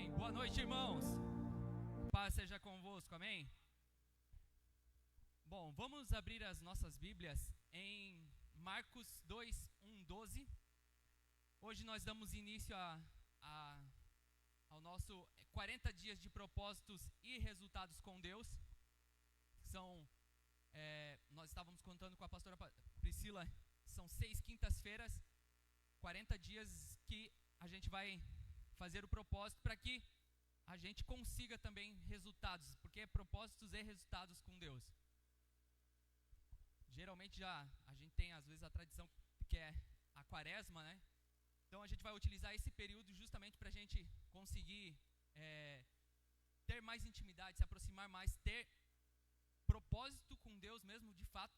Amém. Boa noite, irmãos. Paz seja convosco, amém? Bom, vamos abrir as nossas Bíblias em Marcos 2, 1, 12. Hoje nós damos início ao nosso 40 dias de propósitos e resultados com Deus. Nós estávamos contando com a pastora Priscila, são 6 quintas-feiras, 40 dias que a gente vai fazer o propósito para que a gente consiga também resultados, porque é propósitos e resultados com Deus. Geralmente a gente tem às vezes a tradição que é a quaresma, né? Então a gente vai utilizar esse período justamente para a gente conseguir ter mais intimidade, se aproximar mais, ter propósito com Deus mesmo de fato,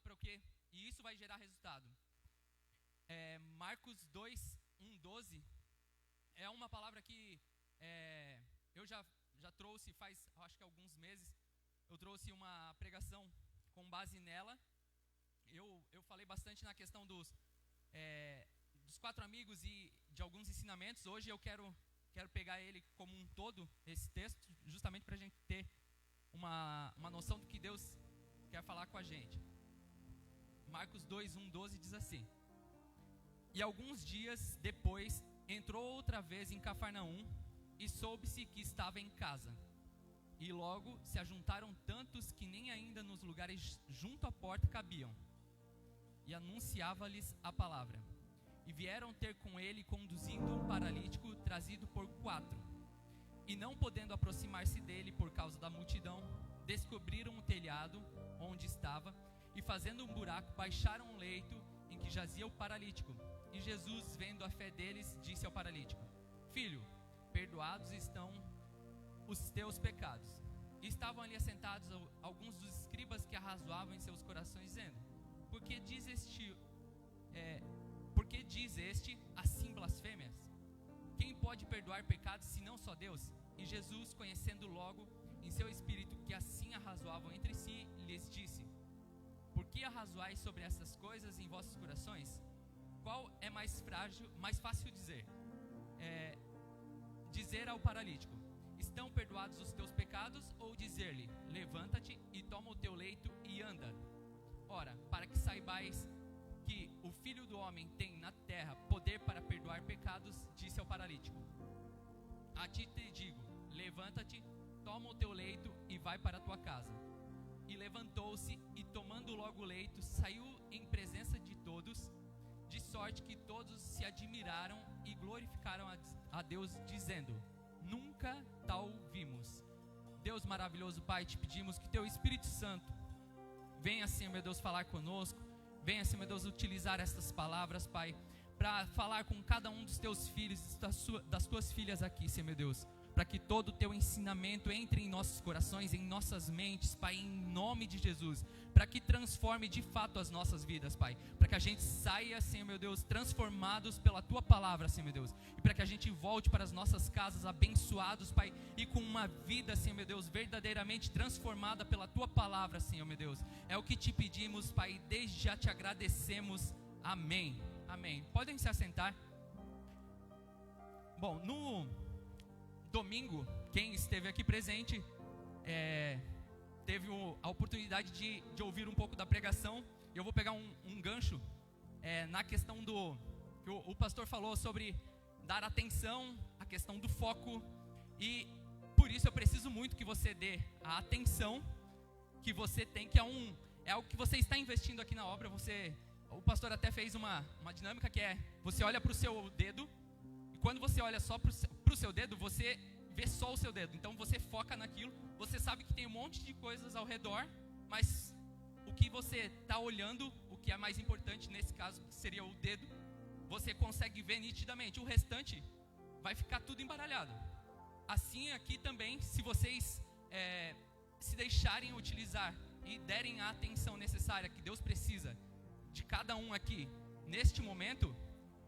e isso vai gerar resultado. Marcos 2, 1, 12 é uma palavra que eu já trouxe faz, acho que alguns meses. Eu trouxe uma pregação com base nela. Eu falei bastante na questão dos 4 amigos e de alguns ensinamentos. Hoje eu quero pegar ele como um todo, esse texto, justamente para a gente ter uma noção do que Deus quer falar com a gente. Marcos 2, 1, 12 diz assim: E alguns dias depois entrou outra vez em Cafarnaum e soube-se que estava em casa. E logo se ajuntaram tantos que nem ainda nos lugares junto à porta cabiam. E anunciava-lhes a palavra. E vieram ter com ele, conduzindo um paralítico trazido por 4. E não podendo aproximar-se dele por causa da multidão, descobriram o telhado onde estava, e fazendo um buraco, baixaram um leito em que jazia o paralítico. E Jesus, vendo a fé deles, disse ao paralítico: Filho, perdoados estão os teus pecados. E estavam ali assentados alguns dos escribas que arrazoavam em seus corações, dizendo: Por que diz este assim blasfêmias? Quem pode perdoar pecados senão só Deus? E Jesus, conhecendo logo em seu espírito que assim arrazoavam entre si, lhes disse: Por que arrazoais sobre essas coisas em vossos corações? Qual é mais fácil dizer? Dizer ao paralítico: Estão perdoados os teus pecados? Ou dizer-lhe: Levanta-te e toma o teu leito e anda? Ora, para que saibais que o Filho do Homem tem na terra poder para perdoar pecados, disse ao paralítico: A ti te digo, levanta-te, toma o teu leito e vai para a tua casa. E levantou-se e, tomando logo o leito, saiu em presença de todos, de sorte que todos se admiraram e glorificaram a Deus, dizendo: Nunca tal vimos. Deus maravilhoso, Pai, te pedimos que teu Espírito Santo venha, Senhor meu Deus, falar conosco. Venha, Senhor meu Deus, utilizar estas palavras, Pai, para falar com cada um dos teus filhos, das tuas filhas aqui, Senhor meu Deus, para que todo o teu ensinamento entre em nossos corações, em nossas mentes, Pai, em nome de Jesus, para que transforme de fato as nossas vidas, Pai, para que a gente saia, Senhor meu Deus, transformados pela tua palavra, Senhor meu Deus, e para que a gente volte para as nossas casas abençoados, Pai, e com uma vida, Senhor meu Deus, verdadeiramente transformada pela tua palavra, Senhor meu Deus. É o que te pedimos, Pai, e desde já te agradecemos. Amém. Amém. Podem se assentar. Bom, no domingo, quem esteve aqui presente teve a oportunidade de ouvir um pouco da pregação. Eu vou pegar um gancho na questão que o pastor falou sobre dar atenção, a questão do foco, e por isso eu preciso muito que você dê a atenção que você tem, que é algo que você está investindo aqui na obra. O pastor até fez uma dinâmica que você olha para o seu dedo, e quando você olha só para o seu dedo, você vê só o seu dedo. Então você foca naquilo. Você sabe que tem um monte de coisas ao redor, mas o que você está olhando, o que é mais importante nesse caso seria o dedo, você consegue ver nitidamente. O restante vai ficar tudo embaralhado. Assim aqui também, se vocês se deixarem utilizar e derem a atenção necessária que Deus precisa de cada um aqui neste momento,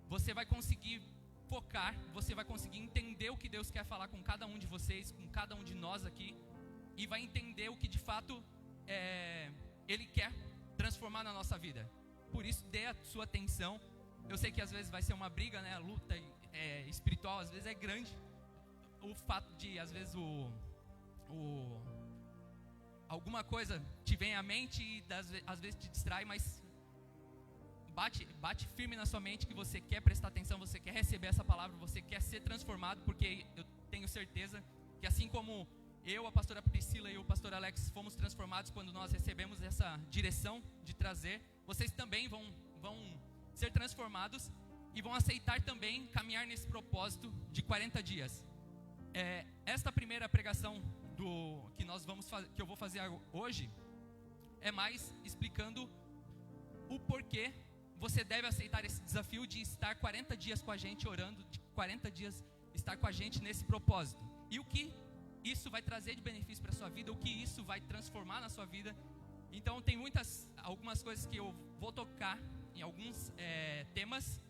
você vai conseguir focar, você vai conseguir entender o que Deus quer falar com cada um de vocês, com cada um de nós aqui, e vai entender o que de fato Ele quer transformar na nossa vida. Por isso, dê a sua atenção. Eu sei que às vezes vai ser uma briga, né? A luta espiritual às vezes é grande. o fato de, às vezes, alguma coisa te vem à mente e às vezes te distrai, mas bate firme na sua mente que você quer prestar atenção, você quer receber essa palavra, você quer ser transformado, porque eu tenho certeza que assim como eu, a pastora Priscila e o pastor Alex fomos transformados quando nós recebemos essa direção de trazer, vocês também vão ser transformados e vão aceitar também caminhar nesse propósito de 40 dias. Esta primeira pregação que eu vou fazer hoje é mais explicando o porquê você deve aceitar esse desafio de estar 40 dias com a gente orando, de 40 dias estar com a gente nesse propósito. E o que isso vai trazer de benefício para a sua vida, o que isso vai transformar na sua vida. Então tem algumas coisas que eu vou tocar em alguns temas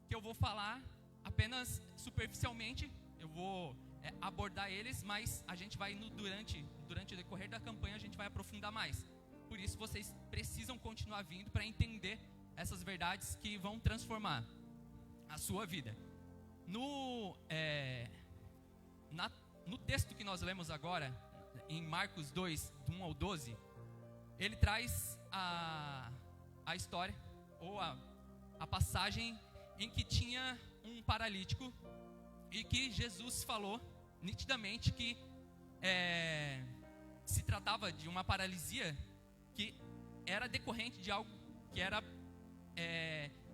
que eu vou falar apenas superficialmente. Eu vou abordar eles, mas a gente vai durante o decorrer da campanha a gente vai aprofundar mais. Por isso vocês precisam continuar vindo para entender essas verdades que vão transformar a sua vida. No texto que nós lemos agora, em Marcos 2, do 1 ao 12, ele traz a história, ou a passagem em que tinha um paralítico e que Jesus falou nitidamente que se tratava de uma paralisia que era decorrente de algo que era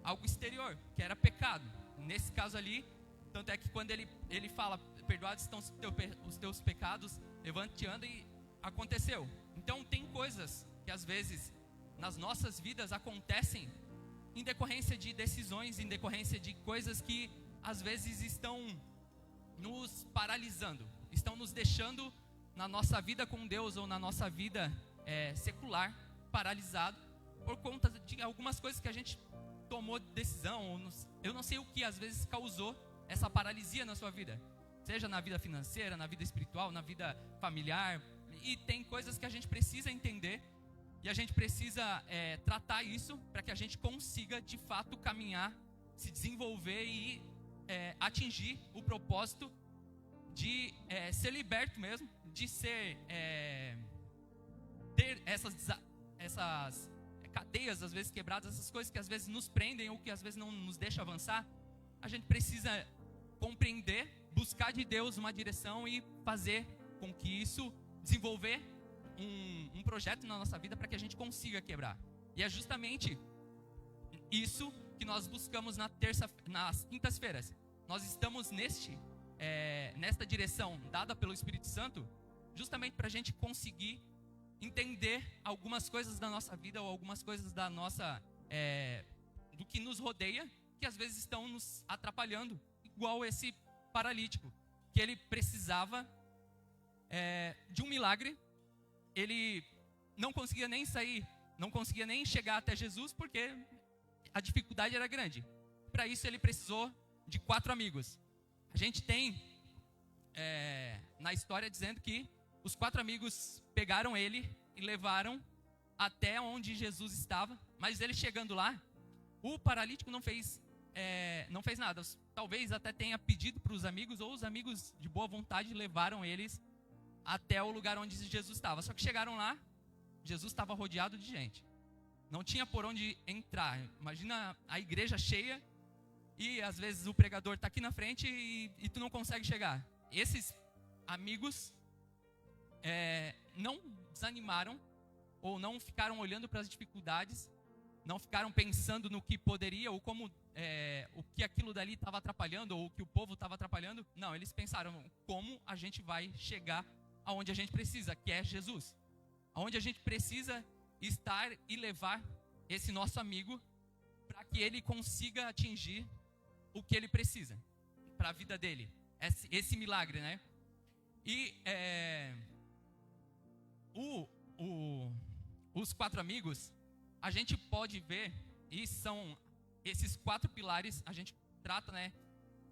algo exterior, que era pecado. Nesse caso ali, tanto é que quando ele fala, perdoados estão os teus pecados, levante e anda, e aconteceu. Então tem coisas que às vezes nas nossas vidas acontecem em decorrência de decisões, em decorrência de coisas que às vezes estão nos paralisando, estão nos deixando na nossa vida com Deus ou na nossa vida secular paralisado por conta de algumas coisas que a gente tomou decisão, ou eu não sei o que às vezes causou essa paralisia na sua vida, seja na vida financeira, na vida espiritual, na vida familiar. E tem coisas que a gente precisa entender e a gente precisa tratar isso para que a gente consiga de fato caminhar, se desenvolver e atingir o propósito de ser liberto mesmo, de ser ter essas cadeias às vezes quebradas, essas coisas que às vezes nos prendem ou que às vezes não nos deixam avançar. A gente precisa compreender, buscar de Deus uma direção e fazer com que isso desenvolver um projeto na nossa vida para que a gente consiga quebrar. E é justamente isso que nós buscamos nas quintas-feiras. Nós estamos nesta direção dada pelo Espírito Santo, justamente para a gente conseguir entender algumas coisas da nossa vida ou algumas coisas da nossa do que nos rodeia, que às vezes estão nos atrapalhando, igual esse paralítico, que ele precisava de um milagre. Ele não conseguia nem sair, não conseguia nem chegar até Jesus, porque a dificuldade era grande. Para isso ele precisou de 4 amigos. A gente tem na história dizendo que os 4 amigos pegaram ele e levaram até onde Jesus estava. Mas ele chegando lá, o paralítico não fez nada. Talvez até tenha pedido para os amigos, ou os amigos de boa vontade levaram eles até o lugar onde Jesus estava. Só que chegaram lá, Jesus estava rodeado de gente, não tinha por onde entrar. Imagina a igreja cheia e às vezes o pregador está aqui na frente e tu não consegue chegar. Esses amigos não desanimaram ou não ficaram olhando para as dificuldades, não ficaram pensando no que poderia ou como o que aquilo dali estava atrapalhando ou o que o povo estava atrapalhando. Não, eles pensaram como a gente vai chegar aonde a gente precisa, que é Jesus, aonde a gente precisa estar e levar esse nosso amigo para que ele consiga atingir o que ele precisa para a vida dele, esse milagre, né? E os 4 amigos, a gente pode ver, e são esses 4 pilares, a gente trata, né,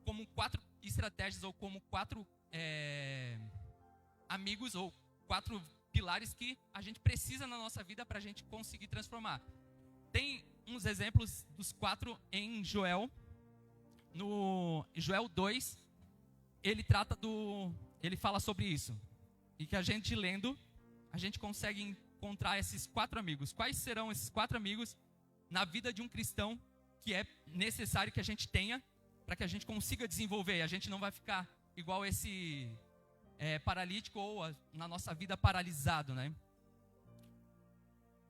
como 4 estratégias ou como 4 amigos ou 4 pilares que a gente precisa na nossa vida para a gente conseguir transformar. Tem uns exemplos dos 4 em Joel. No Joel 2, ele trata do ele fala sobre isso. E que a gente lendo, a gente consegue encontrar esses 4 amigos. Quais serão esses 4 amigos na vida de um cristão que é necessário que a gente tenha para que a gente consiga desenvolver? A gente não vai ficar igual esse paralítico ou na nossa vida paralisado, né?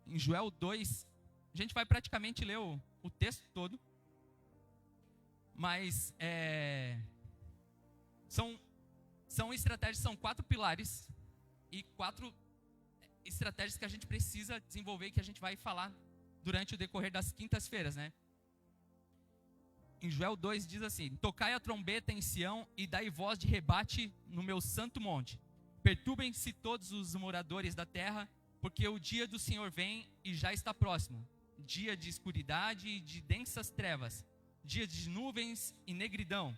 Em Joel 2, a gente vai praticamente ler o texto todo, mas são estratégias, são 4 pilares e 4 estratégias que a gente precisa desenvolver e que a gente vai falar durante o decorrer das quintas-feiras, né? Em Joel 2 diz assim: tocai a trombeta em Sião e dai voz de rebate no meu santo monte. Perturbem-se todos os moradores da terra, porque o dia do Senhor vem e já está próximo. Dia de escuridade e de densas trevas, dia de nuvens e negridão.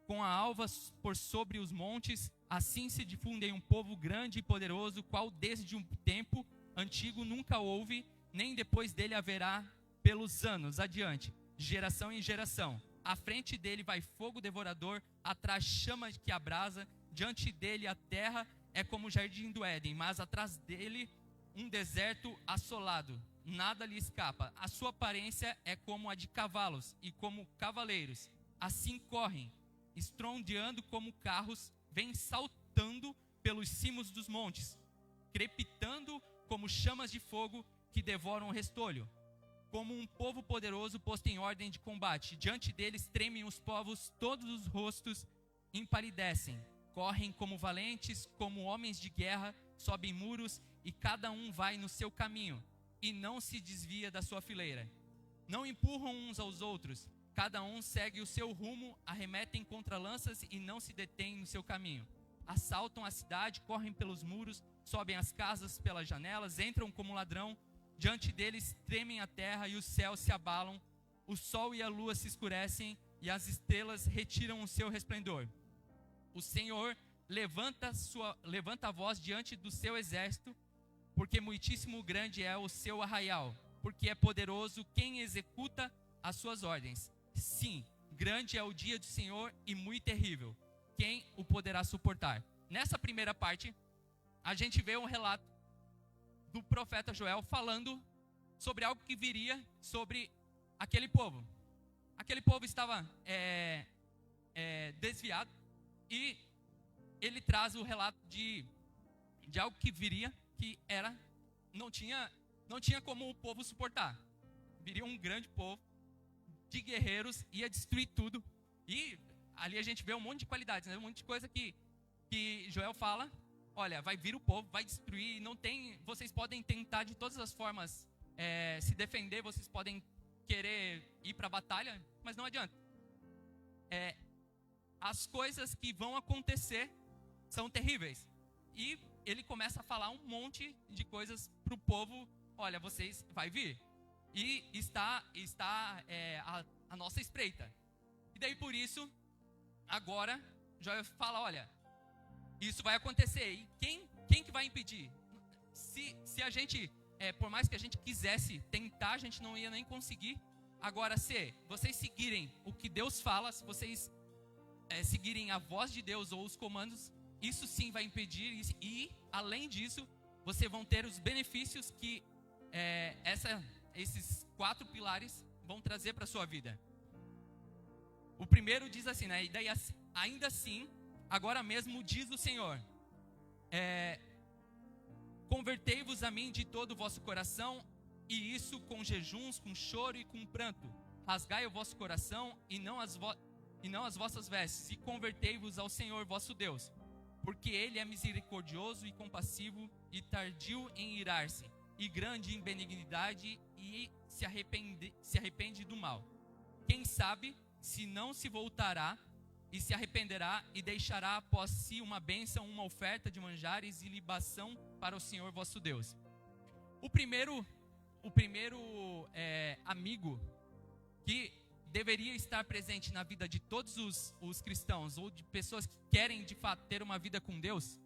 Com a alva por sobre os montes, assim se difundem um povo grande e poderoso, qual desde um tempo antigo nunca houve, nem depois dele haverá pelos anos adiante, de geração em geração. À frente dele vai fogo devorador, atrás chama que abrasa, diante dele a terra é como o jardim do Éden, mas atrás dele um deserto assolado, nada lhe escapa. A sua aparência é como a de cavalos e como cavaleiros, assim correm, estrondeando como carros, vem saltando pelos cimos dos montes, crepitando como chamas de fogo que devoram o restolho. Como um povo poderoso posto em ordem de combate, diante deles tremem os povos, todos os rostos empalidecem, correm como valentes, como homens de guerra, sobem muros e cada um vai no seu caminho e não se desvia da sua fileira. Não empurram uns aos outros, cada um segue o seu rumo, arremetem contra lanças e não se detêm no seu caminho. Assaltam a cidade, correm pelos muros, sobem as casas pelas janelas, entram como ladrão. Diante deles tremem a terra e os céus se abalam, o sol e a lua se escurecem e as estrelas retiram o seu resplendor. O Senhor levanta a voz diante do seu exército, porque muitíssimo grande é o seu arraial, porque é poderoso quem executa as suas ordens. Sim, grande é o dia do Senhor e muito terrível. Quem o poderá suportar? Nessa primeira parte, a gente vê um relato do profeta Joel falando sobre algo que viria sobre aquele povo. Aquele povo estava desviado e ele traz o relato de algo que viria, que não tinha como o povo suportar. Viria um grande povo de guerreiros, ia destruir tudo. E ali a gente vê um monte de qualidades, né? Um monte de coisa que Joel fala. Olha, vai vir o povo, vai destruir, vocês podem tentar de todas as formas se defender, vocês podem querer ir para a batalha, mas não adianta. As coisas que vão acontecer são terríveis. E ele começa a falar um monte de coisas para o povo. Olha, vai vir. E está a nossa espreita. E daí por isso, agora, Joel fala, olha, isso vai acontecer. E quem que vai impedir? Se a gente, por mais que a gente quisesse tentar, a gente não ia nem conseguir. Agora, se vocês seguirem o que Deus fala, se vocês seguirem a voz de Deus ou os comandos, isso sim vai impedir. E, além disso, vocês vão ter os benefícios que esses 4 pilares vão trazer para a sua vida. O primeiro diz assim, né? E daí, ainda assim, agora mesmo diz o Senhor, convertei-vos a mim de todo o vosso coração, e isso com jejuns, com choro e com pranto. Rasgai o vosso coração e não as vossas vestes, e convertei-vos ao Senhor vosso Deus, porque Ele é misericordioso e compassivo e tardio em irar-se, e grande em benignidade, e se arrepende do mal. Quem sabe se não se voltará e se arrependerá e deixará após si uma bênção, uma oferta de manjares e libação para o Senhor vosso Deus. O primeiro amigo que deveria estar presente na vida de todos os cristãos, ou de pessoas que querem de fato ter uma vida com Deus,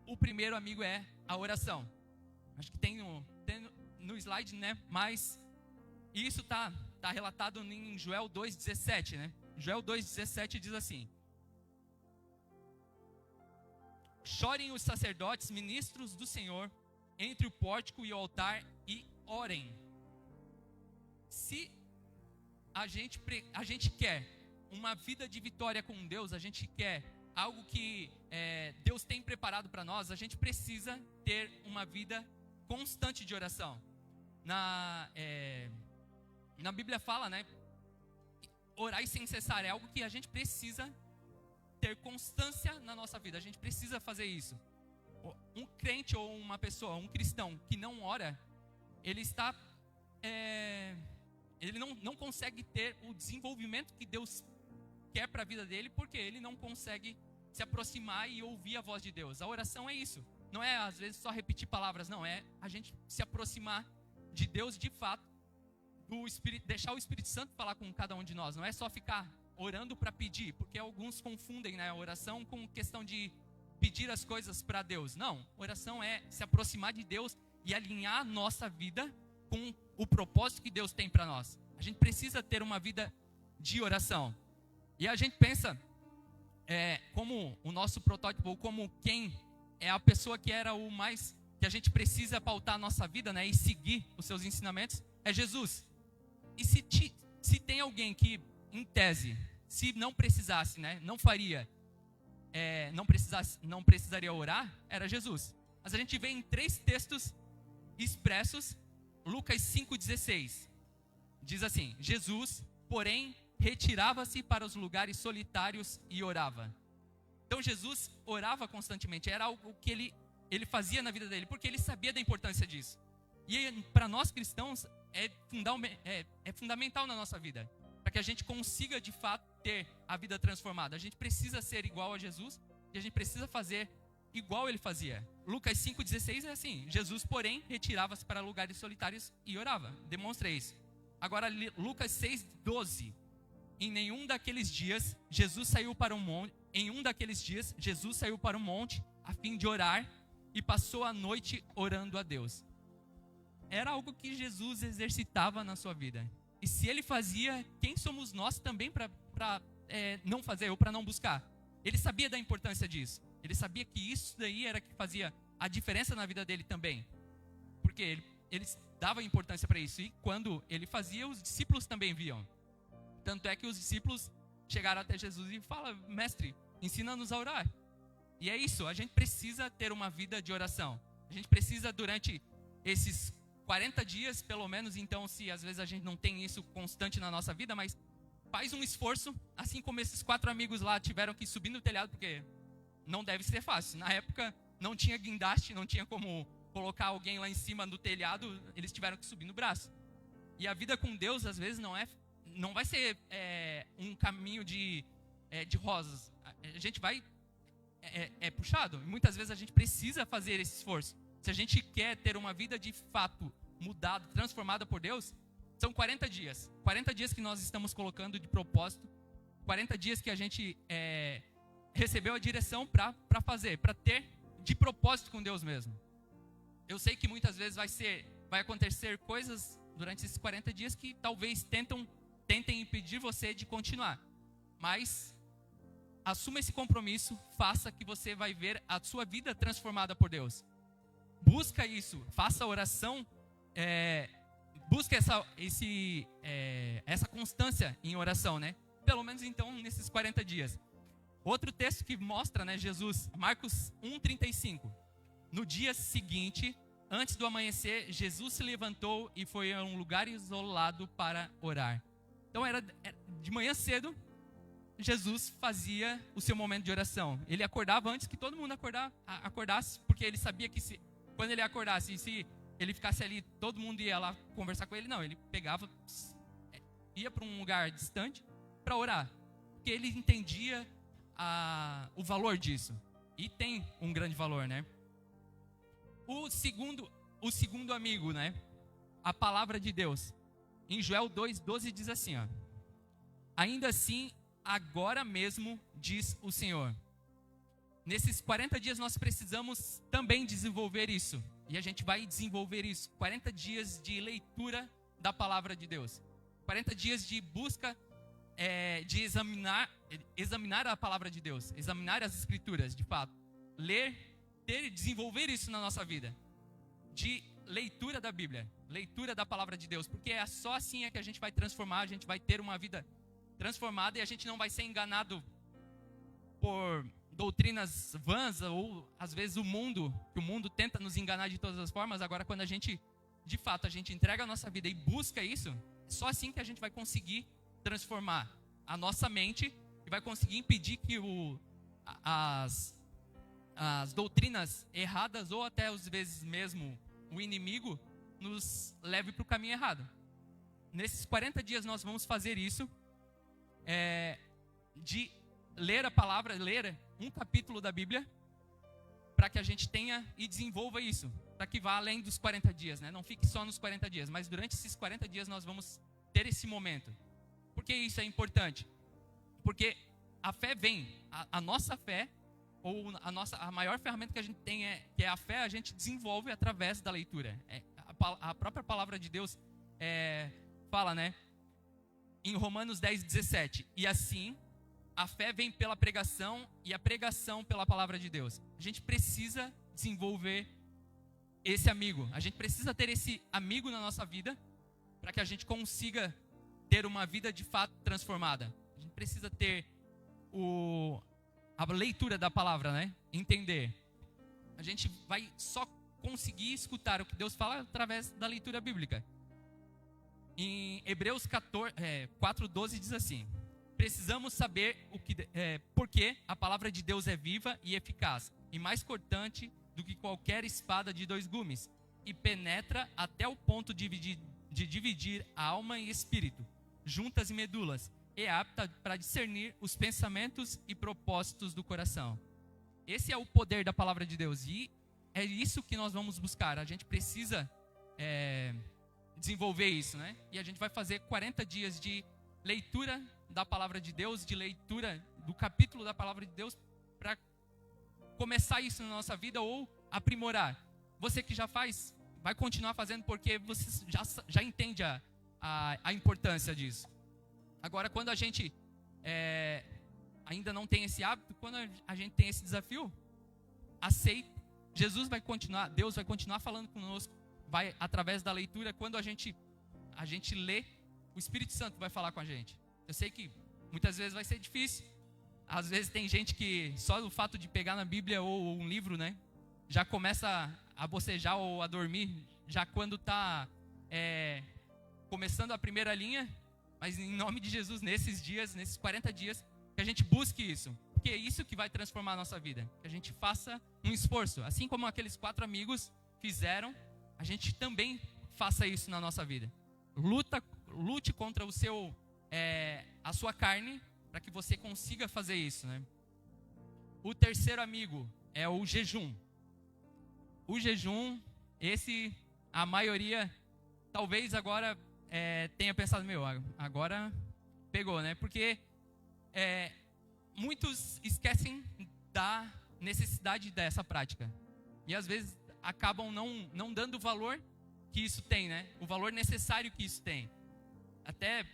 o primeiro amigo é a oração. Acho que tem no slide, né? Mas isso está relatado em Joel 2,17, né? Joel 2,17 diz assim: chorem os sacerdotes, ministros do Senhor, entre o pórtico e o altar, e orem. Se a gente quer uma vida de vitória com Deus, a gente quer algo que Deus tem preparado para nós, a gente precisa ter uma vida constante de oração. Na Bíblia fala, né? Orar sem cessar é algo que a gente precisa ter constância na nossa vida. A gente precisa fazer isso. Um crente ou uma pessoa, um cristão que não ora, ele está ele não consegue ter o desenvolvimento que Deus quer para a vida dele, porque ele não consegue se aproximar e ouvir a voz de Deus. A oração é isso. Não é às vezes só repetir palavras, não. É a gente se aproximar de Deus de fato, deixar o Espírito Santo falar com cada um de nós. Não é só ficar orando para pedir, porque alguns confundem, né, a oração com questão de pedir as coisas para Deus. Não, oração é se aproximar de Deus e alinhar a nossa vida com o propósito que Deus tem para nós. A gente precisa ter uma vida de oração. E a gente pensa como o nosso protótipo, ou como quem é a pessoa que era o mais, que a gente precisa pautar a nossa vida, né, e seguir os seus ensinamentos, é Jesus. E se tem alguém que, em tese, se não precisasse, né, não faria, não precisaria orar, era Jesus. Mas a gente vê em 3 textos expressos. Lucas 5,16 diz assim: Jesus, porém, retirava-se para os lugares solitários e orava. Então Jesus orava constantemente, era algo que ele fazia na vida dele, porque ele sabia da importância disso. E para nós cristãos é fundamental na nossa vida, para que a gente consiga de fato ter a vida transformada. A gente precisa ser igual a Jesus e a gente precisa fazer igual ele fazia. Lucas 5,16 é assim: Jesus, porém, retirava-se para lugares solitários e orava. Demonstra isso. Agora Lucas 6,12. Em um daqueles dias, Jesus saiu para um monte a fim de orar e passou a noite orando a Deus. Era algo que Jesus exercitava na sua vida. E se ele fazia, quem somos nós também para não fazer ou para não buscar? Ele sabia da importância disso. Ele sabia que isso daí era que fazia a diferença na vida dele também. Porque ele dava importância para isso. E quando ele fazia, os discípulos também viam. Tanto é que os discípulos chegaram até Jesus e falaram: mestre, ensina-nos a orar. E é isso, a gente precisa ter uma vida de oração. A gente precisa, durante esses 40 dias, pelo menos, então, se às vezes a gente não tem isso constante na nossa vida, mas faz um esforço, assim como esses 4 amigos lá tiveram que subir no telhado, porque não deve ser fácil. Na época não tinha guindaste, não tinha como colocar alguém lá em cima do telhado, eles tiveram que subir no braço. E a vida com Deus, às vezes, não vai ser um caminho de rosas. A gente vai puxado. Muitas vezes a gente precisa fazer esse esforço. Se a gente quer ter uma vida de fato mudada, transformada por Deus, são 40 dias. 40 dias que nós estamos colocando de propósito. 40 dias que a gente recebeu a direção para fazer, para ter de propósito com Deus mesmo. Eu sei que muitas vezes vai acontecer coisas durante esses 40 dias que talvez tentem impedir você de continuar. Mas assuma esse compromisso, faça, que você vai ver a sua vida transformada por Deus. Busca isso, faça a oração, busque essa constância em oração, né? Pelo menos então nesses 40 dias. Outro texto que mostra, né, Jesus, Marcos 1,35. No dia seguinte, antes do amanhecer, Jesus se levantou e foi a um lugar isolado para orar. Então era de manhã cedo, Jesus fazia o seu momento de oração. Ele acordava antes que todo mundo acordasse, porque ele sabia que quando ele acordasse, e se ele ficasse ali, todo mundo ia lá conversar com ele. Não, ele pegava, ia para um lugar distante para orar, porque ele entendia o valor disso. E tem um grande valor, né? O segundo amigo, né? A palavra de Deus. Em Joel 2,12 diz assim, ó: ainda assim, agora mesmo, diz o Senhor. Nesses 40 dias nós precisamos também desenvolver isso. E a gente vai desenvolver isso. 40 dias de leitura da palavra de Deus. 40 dias de busca, de examinar a palavra de Deus. Examinar as escrituras, de fato. ler, desenvolver isso na nossa vida, de leitura da Bíblia, leitura da palavra de Deus, porque é só assim que a gente vai transformar, a gente vai ter uma vida transformada e a gente não vai ser enganado por doutrinas vãs ou às vezes que o mundo tenta nos enganar de todas as formas. Agora, quando a gente, de fato, a gente entrega a nossa vida e busca isso, é só assim que a gente vai conseguir transformar a nossa mente e vai conseguir impedir que as doutrinas erradas ou até às vezes mesmo o inimigo nos leve para o caminho errado. Nesses 40 dias nós vamos fazer isso, de ler a palavra, ler um capítulo da Bíblia, para que a gente tenha e desenvolva isso, para que vá além dos 40 dias, né? Não fique só nos 40 dias, mas durante esses 40 dias nós vamos ter esse momento. Por que isso é importante? Porque a fé vem, a nossa fé, ou a maior ferramenta que a gente tem, que é a fé, a gente desenvolve através da leitura. A própria palavra de Deus fala, né? Em Romanos 10:17, e assim a fé vem pela pregação e a pregação pela palavra de Deus. A gente precisa desenvolver esse amigo, a gente precisa ter esse amigo na nossa vida para que a gente consiga ter uma vida de fato transformada. A gente precisa ter a leitura da palavra, né? Entender. A gente vai só conseguir escutar o que Deus fala através da leitura bíblica. Em Hebreus 4:12 diz assim: precisamos saber porque a palavra de Deus é viva e eficaz, e mais cortante do que qualquer espada de 2 gumes, e penetra até o ponto de dividir a alma e espírito, juntas e medulas, e é apta para discernir os pensamentos e propósitos do coração. Esse é o poder da palavra de Deus, e é isso que nós vamos buscar. A gente precisa desenvolver isso, né? E a gente vai fazer 40 dias de leitura da palavra de Deus, de leitura do capítulo da palavra de Deus, para começar isso na nossa vida ou aprimorar. Você que já faz, vai continuar fazendo porque você já entende a importância disso. Agora, quando a gente ainda não tem esse hábito, quando a gente tem esse desafio, aceita. Deus vai continuar falando conosco, vai através da leitura. Quando a gente lê, o Espírito Santo vai falar com a gente. Eu sei que muitas vezes vai ser difícil. Às vezes tem gente que só o fato de pegar na Bíblia ou um livro, né, já começa a bocejar ou a dormir, já quando está começando a primeira linha. Mas em nome de Jesus, nesses dias, nesses 40 dias, que a gente busque isso. Porque é isso que vai transformar a nossa vida. Que a gente faça um esforço. Assim como aqueles 4 amigos fizeram, a gente também faça isso na nossa vida. Lute contra a sua carne, para que você consiga fazer isso, né? O terceiro amigo é o jejum. O jejum, a maioria, talvez agora tenha pensado, agora pegou, né? Porque muitos esquecem da necessidade dessa prática. E às vezes acabam não dando o valor que isso tem, né? O valor necessário que isso tem. Até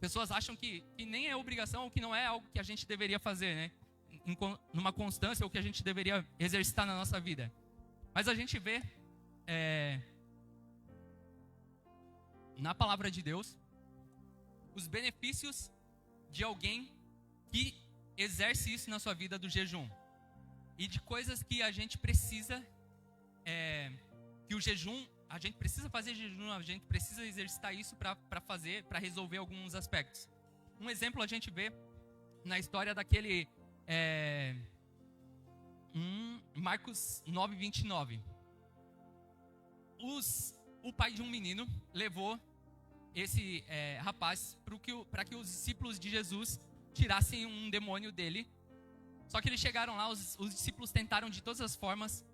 pessoas acham que nem é obrigação, ou que não é algo que a gente deveria fazer, né? Numa constância, ou que a gente deveria exercitar na nossa vida. Mas a gente vê na palavra de Deus os benefícios de alguém que exerce isso na sua vida do jejum. E de coisas que a gente precisa, que o jejum, a gente precisa fazer jejum, a gente precisa exercitar isso para resolver alguns aspectos. Um exemplo a gente vê na história daquele Marcos 9:29. O pai de um menino levou esse rapaz para que os discípulos de Jesus tirassem um demônio dele. Só que eles chegaram lá, os discípulos tentaram de todas as formas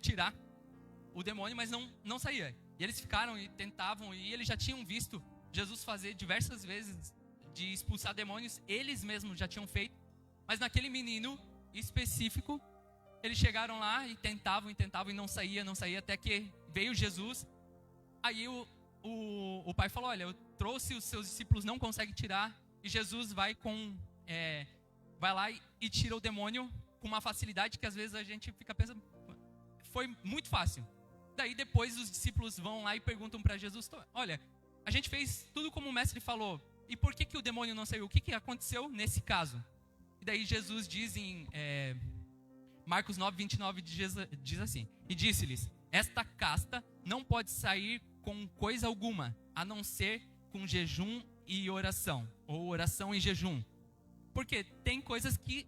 tirar o demônio, mas não saía. E eles ficaram e tentavam, e eles já tinham visto Jesus fazer diversas vezes de expulsar demônios, eles mesmos já tinham feito. Mas naquele menino específico, eles chegaram lá e tentavam e não saía, até que veio Jesus. Aí o pai falou: olha, eu trouxe, os seus discípulos não conseguem tirar. E Jesus vai vai lá e tira o demônio com uma facilidade que às vezes a gente fica pensando, foi muito fácil. Daí depois os discípulos vão lá e perguntam para Jesus, olha, a gente fez tudo como o mestre falou, e por que o demônio não saiu? O que aconteceu nesse caso? E daí Jesus diz em Marcos 9, 29, diz assim, e disse-lhes, esta casta não pode sair com coisa alguma, a não ser com jejum e oração, ou oração e jejum. Porque tem coisas que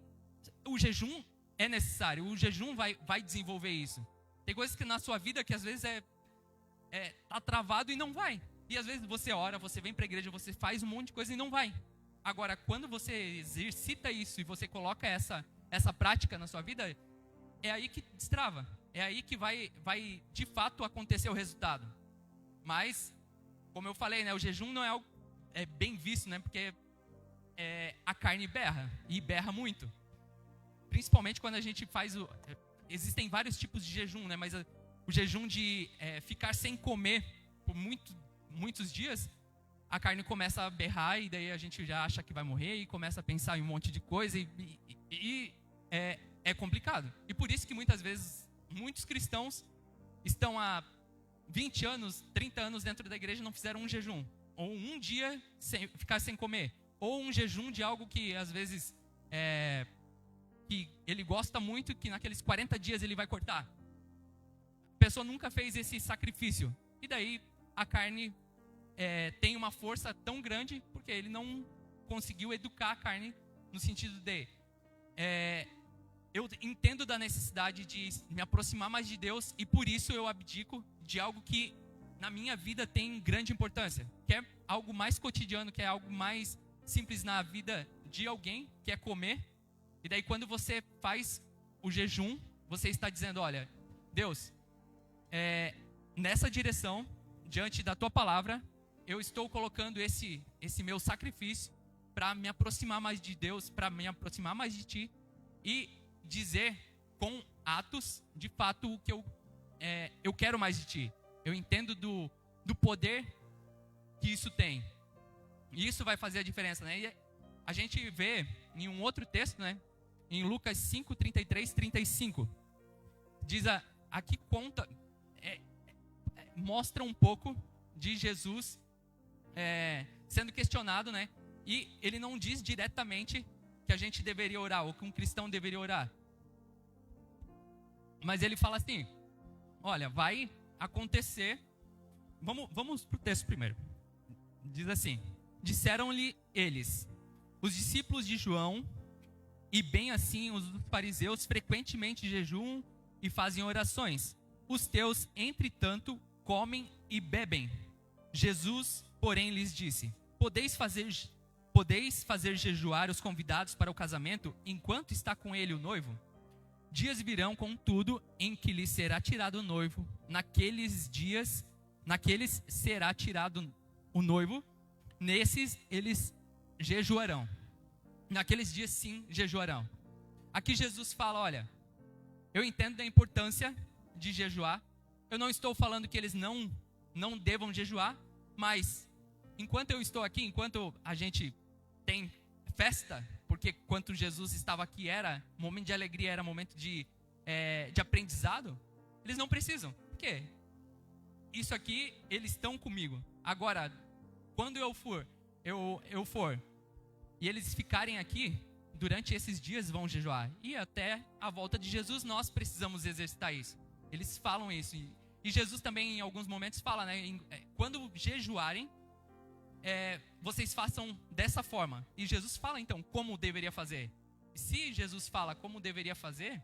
o jejum é necessário, o jejum vai desenvolver isso. Tem coisas que na sua vida que às vezes tá travado e não vai. E às vezes você ora, você vem para a igreja, você faz um monte de coisa e não vai. Agora, quando você exercita isso e você coloca essa prática na sua vida, é aí que destrava. É aí que vai de fato acontecer o resultado. Mas, como eu falei, né, o jejum não é algo bem visto, né, porque a carne berra, e berra muito. Principalmente quando a gente faz existem vários tipos de jejum, né, mas o jejum de ficar sem comer por muitos dias, a carne começa a berrar e daí a gente já acha que vai morrer e começa a pensar em um monte de coisa e é complicado. E por isso que muitas vezes muitos cristãos estão há 20 anos, 30 anos dentro da igreja e não fizeram um jejum. Ou um dia ficar sem comer. Ou um jejum de algo que às vezes que ele gosta muito, que naqueles 40 dias ele vai cortar. A pessoa nunca fez esse sacrifício. E daí a carne tem uma força tão grande porque ele não conseguiu educar a carne no sentido de... eu entendo da necessidade de me aproximar mais de Deus e por isso eu abdico de algo que na minha vida tem grande importância. Que é algo mais cotidiano, que é algo mais simples na vida de alguém, que é comer. E daí quando você faz o jejum, você está dizendo, olha, Deus, nessa direção, diante da tua palavra, eu estou colocando esse meu sacrifício para me aproximar mais de Deus, para me aproximar mais de ti e dizer com atos, de fato, o que eu quero mais de ti. Eu entendo do poder que isso tem. E isso vai fazer a diferença, né? E a gente vê em um outro texto, né? Em Lucas 5, 33, 35. Diz aqui conta, mostra um pouco de Jesus sendo questionado, né? E ele não diz diretamente que a gente deveria orar, ou que um cristão deveria orar. Mas ele fala assim, olha, vai acontecer... Vamos para o texto primeiro. Diz assim, disseram-lhe eles, os discípulos de João, e bem assim os fariseus frequentemente jejuam e fazem orações. Os teus, entretanto, comem e bebem. Jesus, porém, lhes disse, podeis fazer jejuar os convidados para o casamento, enquanto está com ele o noivo? Dias virão, contudo, em que lhe será tirado o noivo. Naqueles será tirado o noivo. Nesses eles jejuarão. Naqueles dias, sim, jejuarão. Aqui Jesus fala, olha, eu entendo da importância de jejuar. Eu não estou falando que eles não devam jejuar, mas enquanto eu estou aqui, enquanto a gente tem festa, porque quando Jesus estava aqui era momento de alegria, era momento de aprendizado, eles não precisam. Por quê? Isso aqui, eles estão comigo. Agora, quando eu for e eles ficarem aqui, durante esses dias vão jejuar. E até a volta de Jesus nós precisamos exercitar isso. Eles falam isso. E Jesus também em alguns momentos fala, né? Quando jejuarem, vocês façam dessa forma. E Jesus fala então como deveria fazer. E se Jesus fala como deveria fazer,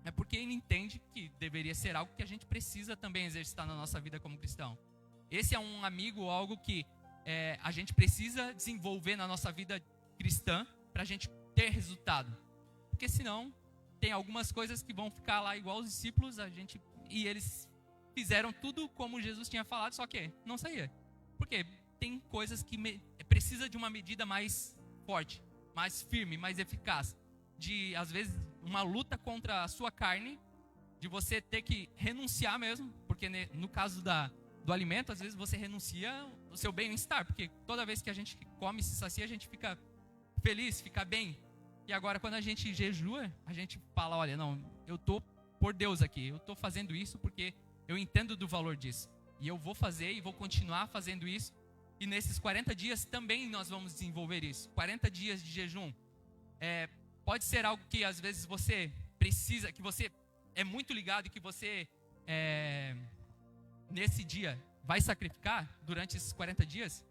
é porque ele entende que deveria ser algo que a gente precisa também exercitar na nossa vida como cristão. Esse é um amigo, algo que a gente precisa desenvolver na nossa vida cristã para a gente ter resultado. Porque senão tem algumas coisas que vão ficar lá igual os discípulos, e eles fizeram tudo como Jesus tinha falado, só que não saía. Por quê? Tem coisas que precisa de uma medida mais forte, mais firme, mais eficaz. De, às vezes, uma luta contra a sua carne, de você ter que renunciar mesmo, porque no caso do alimento, às vezes você renuncia o seu bem-estar, porque toda vez que a gente come e se sacia, a gente fica feliz, fica bem. E agora, quando a gente jejua, a gente fala, olha, não, eu tô por Deus aqui, eu tô fazendo isso porque eu entendo do valor disso. E eu vou fazer e vou continuar fazendo isso. E nesses 40 dias também nós vamos desenvolver isso. 40 dias de jejum. Pode ser algo que às vezes você precisa, que você é muito ligado e que você, nesse dia, vai sacrificar durante esses 40 dias.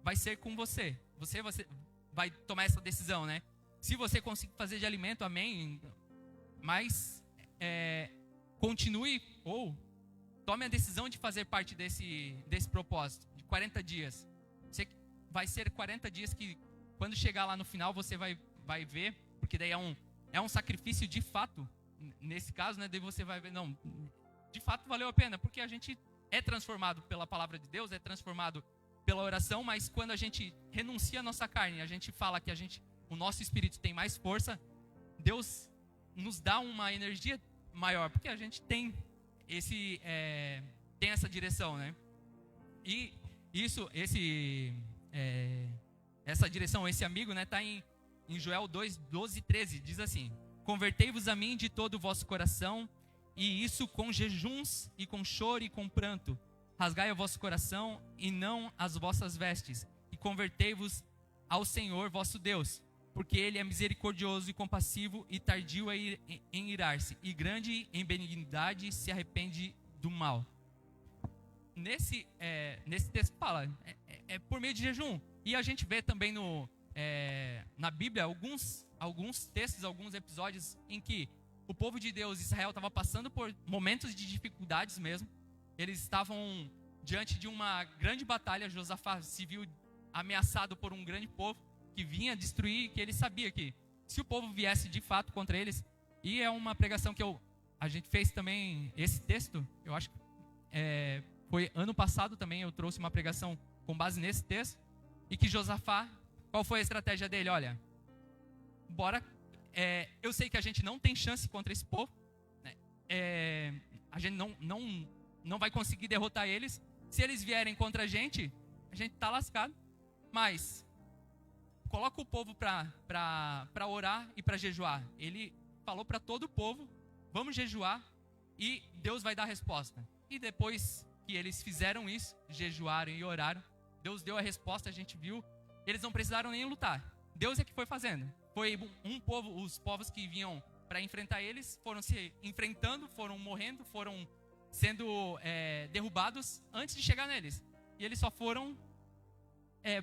Vai ser com você. Você vai tomar essa decisão, né? Se você conseguir fazer de alimento, amém. Mas continue ou tome a decisão de fazer parte desse propósito, de 40 dias. Vai ser 40 dias que, quando chegar lá no final, você vai ver, porque daí é um sacrifício de fato, nesse caso, né? Daí você vai ver, não, de fato valeu a pena, porque a gente é transformado pela palavra de Deus, é transformado pela oração, mas quando a gente renuncia a nossa carne, a gente fala que o nosso espírito tem mais força, Deus nos dá uma energia maior, porque a gente tem essa direção, né? E essa direção, esse amigo, né, está em Joel 2, 12 e 13, diz assim: convertei-vos a mim de todo o vosso coração, e isso com jejuns e com choro e com pranto. Rasgai o vosso coração e não as vossas vestes, e convertei-vos ao Senhor vosso Deus, porque Ele é misericordioso e compassivo e tardio em irar-se, e grande em benignidade, se arrepende do mal. Nesse texto fala, por meio de jejum. E a gente vê também na Bíblia alguns textos, alguns episódios em que o povo de Deus, Israel, estava passando por momentos de dificuldades mesmo. Eles estavam diante de uma grande batalha. Josafá se viu ameaçado por um grande povo que vinha destruir, que ele sabia que se o povo viesse de fato contra eles, e é uma pregação que a gente fez também, esse texto, eu acho que foi ano passado também, eu trouxe uma pregação com base nesse texto, e que Josafá, qual foi a estratégia dele? Olha, bora, eu sei que a gente não tem chance contra esse povo, né? A gente não vai conseguir derrotar eles. Se eles vierem contra a gente tá lascado, mas coloca o povo para orar e para jejuar. Ele falou para todo o povo, vamos jejuar e Deus vai dar a resposta. E depois que eles fizeram isso, jejuaram e oraram, Deus deu a resposta, a gente viu. Eles não precisaram nem lutar. Deus é que foi fazendo. Foi os povos que vinham para enfrentar eles, foram se enfrentando, foram morrendo, foram sendo derrubados antes de chegar neles. E eles só foram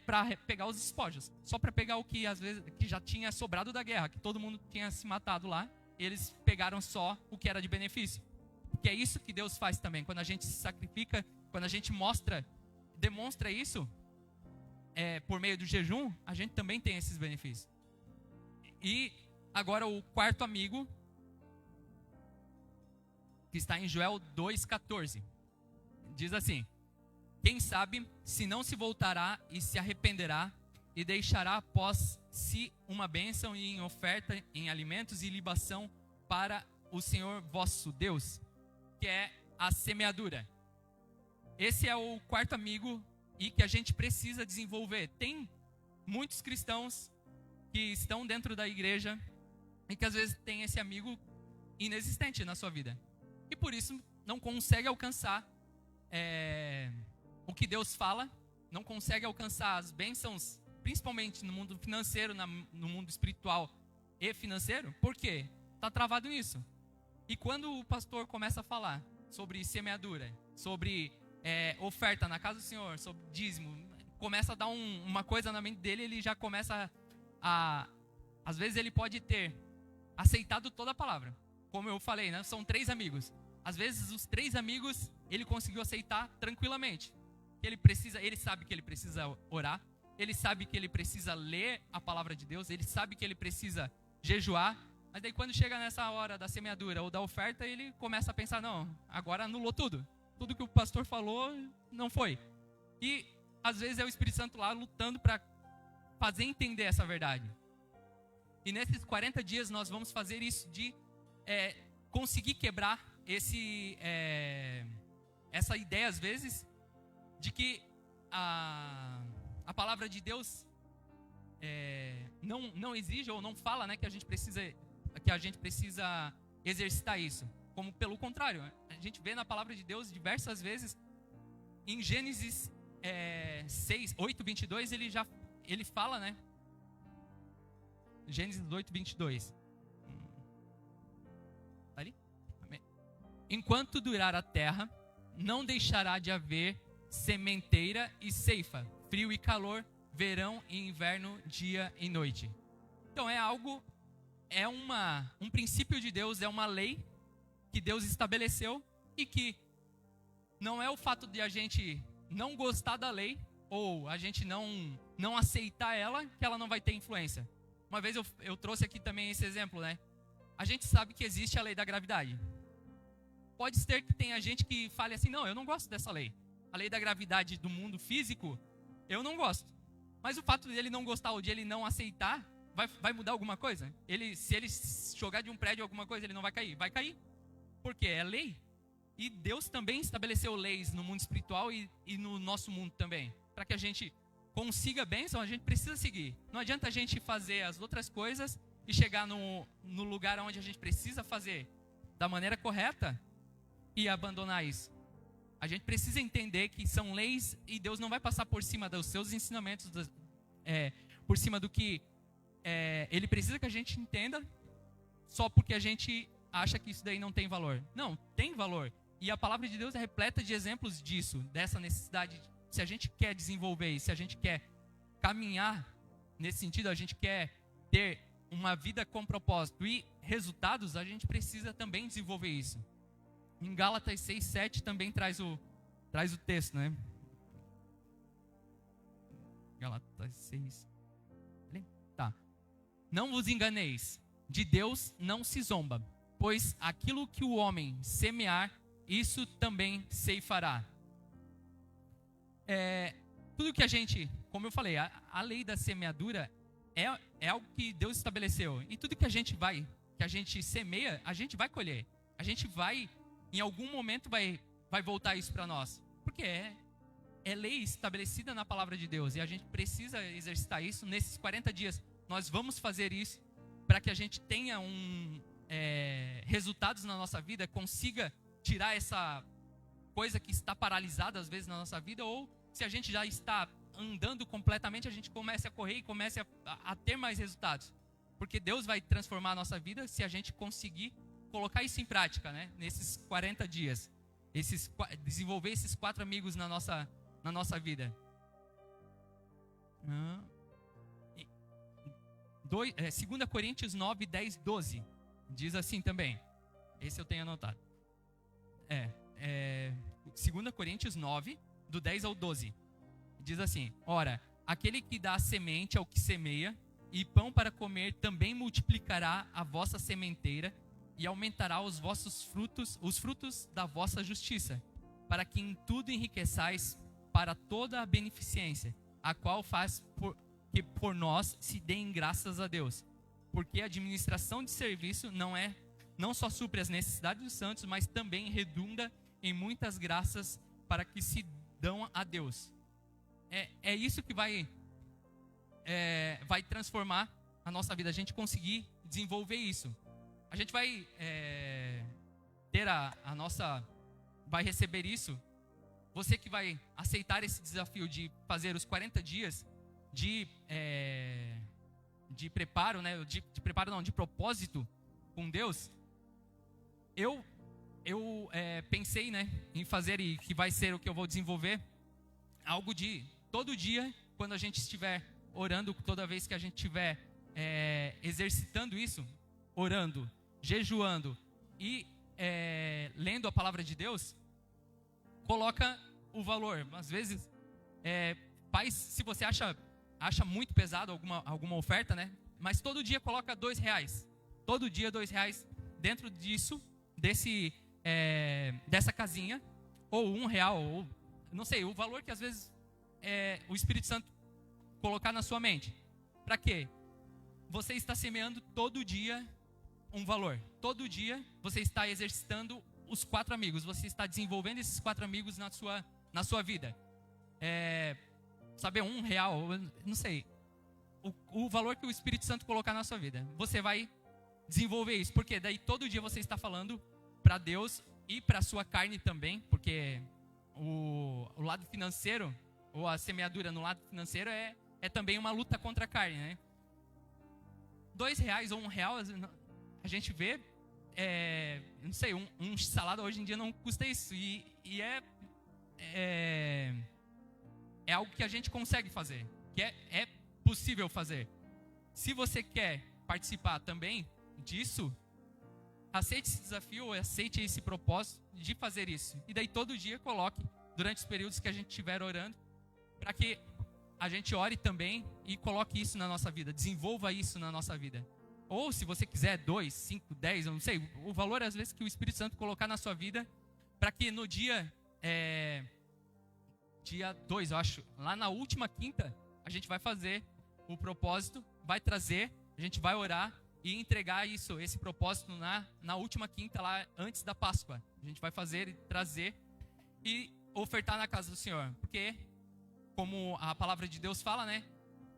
para pegar os despojos, só para pegar o que às vezes que já tinha sobrado da guerra, que todo mundo tinha se matado lá. Eles pegaram só o que era de benefício. Porque é isso que Deus faz também. Quando a gente se sacrifica, quando a gente demonstra isso por meio do jejum, a gente também tem esses benefícios. E agora o quarto amigo, que está em Joel 2,14, diz assim: quem sabe se não se voltará e se arrependerá e deixará após si uma bênção e em oferta em alimentos e libação para o Senhor vosso Deus, que é a semeadura. Esse é o quarto amigo e que a gente precisa desenvolver. Tem muitos cristãos que estão dentro da igreja e que às vezes tem esse amigo inexistente na sua vida. E por isso não consegue alcançar o que Deus fala, não consegue alcançar as bênçãos, principalmente no mundo financeiro, no mundo espiritual e financeiro. Por quê? Está travado nisso. E quando o pastor começa a falar sobre semeadura, sobre oferta na casa do Senhor, sobre dízimo, começa a dar uma coisa na mente dele, ele já começa às vezes ele pode ter aceitado toda a palavra. Como eu falei, né? São 3 amigos. Às vezes os 3 amigos ele conseguiu aceitar tranquilamente. Ele sabe que ele precisa orar, ele sabe que ele precisa ler a palavra de Deus, ele sabe que ele precisa jejuar, mas daí quando chega nessa hora da semeadura ou da oferta, ele começa a pensar, não, agora anulou tudo que o pastor falou não foi. E às vezes é o Espírito Santo lá lutando para fazer entender essa verdade. E nesses 40 dias nós vamos fazer isso de conseguir quebrar essa ideia às vezes de que a palavra de Deus não exige ou não fala, né, que a gente precisa exercitar isso. Como pelo contrário, a gente vê na palavra de Deus diversas vezes. Em Gênesis 8:22 ele fala, né? Gênesis 8:22. Tá ali? Amém. Enquanto durar a terra, não deixará de haver sementeira e ceifa, frio e calor, verão e inverno, dia e noite. Então um princípio de Deus, é uma lei que Deus estabeleceu e que não é o fato de a gente não gostar da lei ou a gente não aceitar ela, que ela não vai ter influência. Uma vez eu trouxe aqui também esse exemplo, né? A gente sabe que existe a lei da gravidade. Pode ser que tenha gente que fale assim, não, eu não gosto dessa lei. A lei da gravidade do mundo físico, eu não gosto. Mas o fato dele não gostar ou de ele não aceitar, vai mudar alguma coisa? Se ele jogar de um prédio alguma coisa, ele não vai cair? Vai cair. Porque é lei. E Deus também estabeleceu leis no mundo espiritual e no nosso mundo também. Para que a gente consiga a bênção, a gente precisa seguir. Não adianta a gente fazer as outras coisas e chegar no lugar onde a gente precisa fazer da maneira correta e abandonar isso. A gente precisa entender que são leis e Deus não vai passar por cima dos seus ensinamentos, por cima do que Ele precisa que a gente entenda, só porque a gente acha que isso daí não tem valor. Não, tem valor. E a palavra de Deus é repleta de exemplos disso, dessa necessidade. Se a gente quer desenvolver isso, se a gente quer caminhar nesse sentido, a gente quer ter uma vida com propósito e resultados, a gente precisa também desenvolver isso. Em Gálatas 6:7 também traz o texto, né? Gálatas 6. Tá. Não vos enganeis, de Deus não se zomba, pois aquilo que o homem semear, isso também ceifará. Tudo que a gente, como eu falei, a lei da semeadura é algo que Deus estabeleceu. E tudo que a gente semeia, a gente vai colher. A gente vai, em algum momento, vai voltar isso para nós. Porque é lei estabelecida na palavra de Deus. E a gente precisa exercitar isso nesses 40 dias. Nós vamos fazer isso para que a gente tenha resultados na nossa vida, consiga tirar essa coisa que está paralisada às vezes na nossa vida, ou se a gente já está andando completamente, a gente comece a correr e comece a ter mais resultados. Porque Deus vai transformar a nossa vida se a gente conseguir colocar isso em prática, né? Nesses 40 dias. Desenvolver esses 4 amigos na nossa vida. 2 Coríntios 9, 10, 12. Diz assim também. Esse eu tenho anotado. 2 Coríntios 9, do 10 ao 12. Diz assim: ora, aquele que dá semente ao que semeia, e pão para comer, também multiplicará a vossa sementeira, e aumentará os vossos frutos, os frutos da vossa justiça, para que em tudo enriqueçais para toda a beneficência, a qual faz que por nós se deem graças a Deus. Porque a administração de serviço não só supre as necessidades dos santos, mas também redunda em muitas graças para que se dão a Deus. É isso que vai transformar a nossa vida, a gente conseguir desenvolver isso. A gente vai ter vai receber isso. Você que vai aceitar esse desafio de fazer os 40 dias de preparo, né? De preparo não, de propósito com Deus. Eu pensei, né, em fazer, e que vai ser o que eu vou desenvolver, algo de todo dia, quando a gente estiver orando, toda vez que a gente estiver exercitando isso, orando, jejuando e lendo a palavra de Deus, coloca o valor. Às vezes, se você acha muito pesado alguma oferta, né? Mas todo dia coloca R$2. Todo dia R$2 dentro disso, dessa casinha, ou R$1, ou não sei, o valor que às vezes o Espírito Santo colocar na sua mente. Para quê? Você está semeando todo dia um valor. Todo dia você está exercitando os 4 amigos. Você está desenvolvendo esses 4 amigos na sua vida. Saber R$1, não sei. o valor que o Espírito Santo colocar na sua vida. Você vai desenvolver isso, porque daí todo dia você está falando para Deus e para a sua carne também, porque o lado financeiro, ou a semeadura no lado financeiro é também uma luta contra a carne, né? R$2 ou R$1, a gente vê, não sei, um salada hoje em dia não custa isso, e é algo que a gente consegue fazer, que é possível fazer. Se você quer participar também disso, aceite esse desafio, aceite esse propósito de fazer isso. E daí todo dia coloque, durante os períodos que a gente estiver orando, para que a gente ore também e coloque isso na nossa vida, desenvolva isso na nossa vida. Ou se você quiser 2, 5, 10, eu não sei, o valor às vezes que o Espírito Santo colocar na sua vida, para que no dia 2, eu acho, lá na última quinta, a gente vai fazer o propósito, vai trazer, a gente vai orar e entregar esse propósito na última quinta, lá antes da Páscoa. A gente vai fazer e trazer e ofertar na casa do Senhor. Porque, como a palavra de Deus fala, né?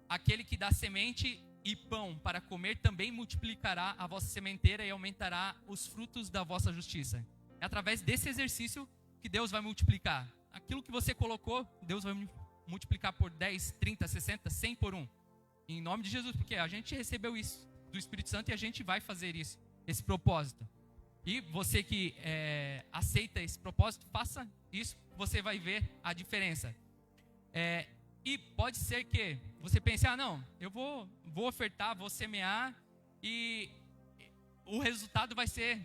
Aquele que dá semente e pão para comer também multiplicará a vossa sementeira e aumentará os frutos da vossa justiça. É através desse exercício que Deus vai multiplicar. Aquilo que você colocou, Deus vai multiplicar por 10, 30, 60, 100 por 1. Em nome de Jesus, porque a gente recebeu isso do Espírito Santo e a gente vai fazer isso, esse propósito. E você que aceita esse propósito, faça isso, você vai ver a diferença. E pode ser que você pense, não, eu vou ofertar, vou semear e o resultado vai ser,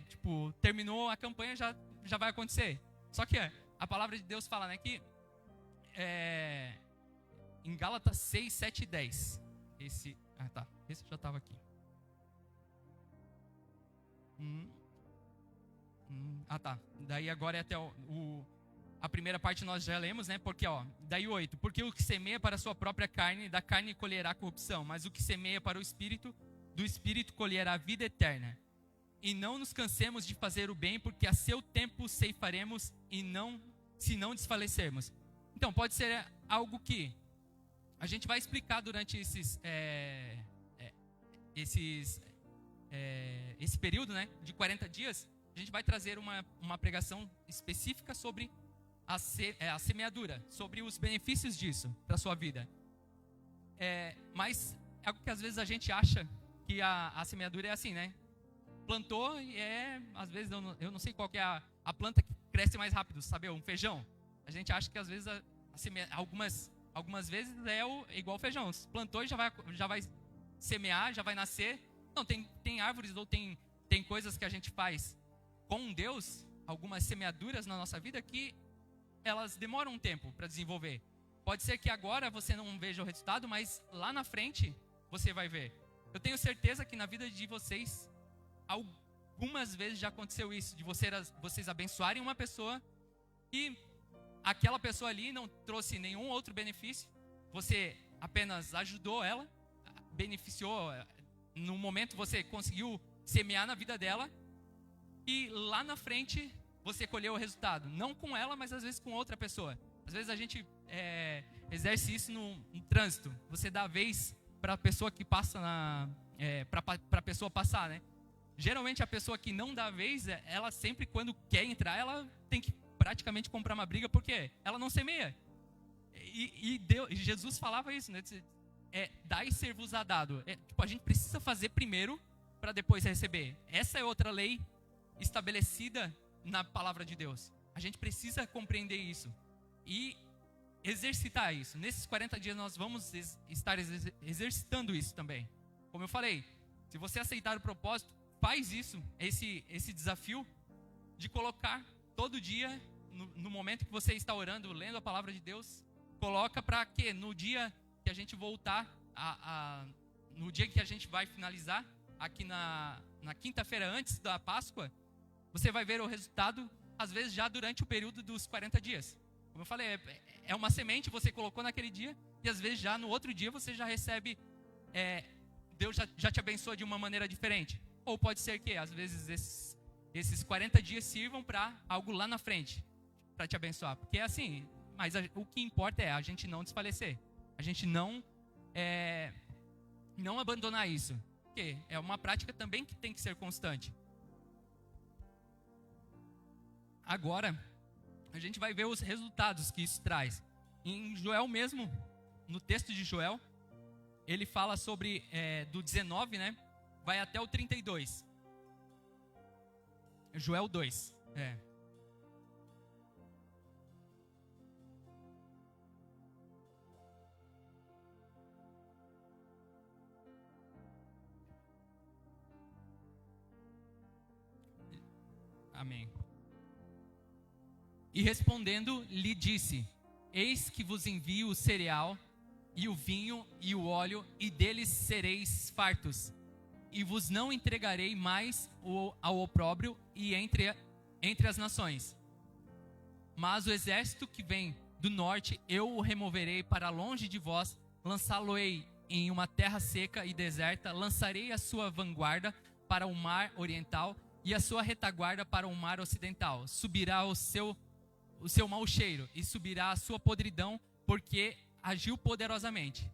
terminou a campanha, já vai acontecer. Só que a palavra de Deus fala, né, que em Gálatas 6, 7 e 10, esse já estava aqui. Daí agora é até a primeira parte nós já lemos, né? Porque, daí 8. Porque o que semeia para a sua própria carne, da carne colherá corrupção. Mas o que semeia para o Espírito, do Espírito colherá a vida eterna. E não nos cansemos de fazer o bem, porque a seu tempo ceifaremos se não desfalecermos. Então, pode ser algo que a gente vai explicar durante esse período, né, de 40 dias. A gente vai trazer uma pregação específica sobre a semeadura, sobre os benefícios disso para a sua vida. Mas é algo que às vezes a gente acha que a semeadura é assim, né? Plantou e às vezes eu não sei qual que é a planta que cresce mais rápido, sabe? Um feijão. A gente acha que às vezes algumas vezes é igual feijão. Plantou e já vai semear, já vai nascer. Não, tem árvores ou tem coisas que a gente faz com Deus, algumas semeaduras na nossa vida que elas demoram um tempo para desenvolver. Pode ser que agora você não veja o resultado, mas lá na frente você vai ver. Eu tenho certeza que na vida de vocês, algumas vezes já aconteceu isso, de vocês abençoarem uma pessoa e aquela pessoa ali não trouxe nenhum outro benefício, você apenas ajudou ela, beneficiou, no momento você conseguiu semear na vida dela e lá na frente você colheu o resultado, não com ela, mas às vezes com outra pessoa. Às vezes a gente exerce isso no trânsito, você dá a vez para a pessoa que passa para a pessoa passar, né? Geralmente a pessoa que não dá a vez, ela sempre quando quer entrar, ela tem que praticamente comprar uma briga, porque ela não semeia. E Jesus falava isso, né? Dai e ser-vos-á dado. A gente precisa fazer primeiro para depois receber. Essa é outra lei estabelecida na palavra de Deus. A gente precisa compreender isso e exercitar isso. Nesses 40 dias nós vamos estar exercitando isso também. Como eu falei, se você aceitar o propósito, faz isso, esse desafio de colocar todo dia, no momento que você está orando, lendo a palavra de Deus, coloca para que no dia que a gente voltar, no dia que a gente vai finalizar, aqui na quinta-feira antes da Páscoa, você vai ver o resultado, às vezes já durante o período dos 40 dias. Como eu falei, é uma semente que você colocou naquele dia, e às vezes já no outro dia você já recebe, Deus já te abençoa de uma maneira diferente. Ou pode ser que às vezes esses 40 dias sirvam para algo lá na frente, para te abençoar. Porque é assim, mas o que importa é a gente não desfalecer. A gente não Não abandonar isso, porque é uma prática também que tem que ser constante. Agora, a gente vai ver os resultados que isso traz. Em Joel mesmo, no texto de Joel, ele fala sobre, do 19, né? Vai até o 32. Joel 2. Amém. E respondendo, lhe disse: Eis que vos envio o cereal, e o vinho, e o óleo, e deles sereis fartos. E vos não entregarei mais ao opróbrio e entre as nações. Mas o exército que vem do norte, eu o removerei para longe de vós, lançá-lo-ei em uma terra seca e deserta, lançarei a sua vanguarda para o mar oriental, e a sua retaguarda para o mar ocidental. Subirá o seu mau cheiro, e subirá a sua podridão, porque agiu poderosamente.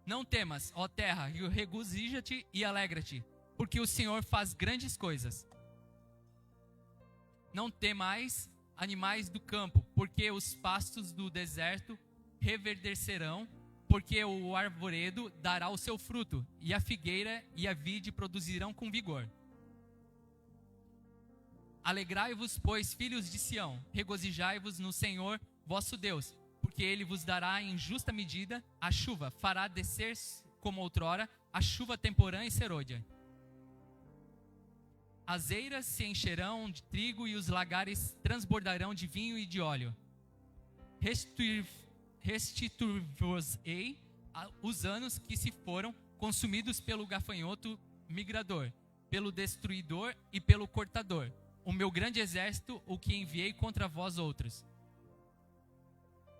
Não temas, ó terra, e regozija-te e alegra-te, porque o Senhor faz grandes coisas. Não temais, animais do campo, porque os pastos do deserto reverdecerão, porque o arvoredo dará o seu fruto, e a figueira e a vide produzirão com vigor. Alegrai-vos, pois, filhos de Sião, regozijai-vos no Senhor vosso Deus, porque ele vos dará em justa medida a chuva, fará descer como outrora a chuva temporã e serôdia. As eiras se encherão de trigo e os lagares transbordarão de vinho e de óleo. Restituir-vos-ei os anos que se foram consumidos pelo gafanhoto migrador, pelo destruidor e pelo cortador, o meu grande exército, o que enviei contra vós outros.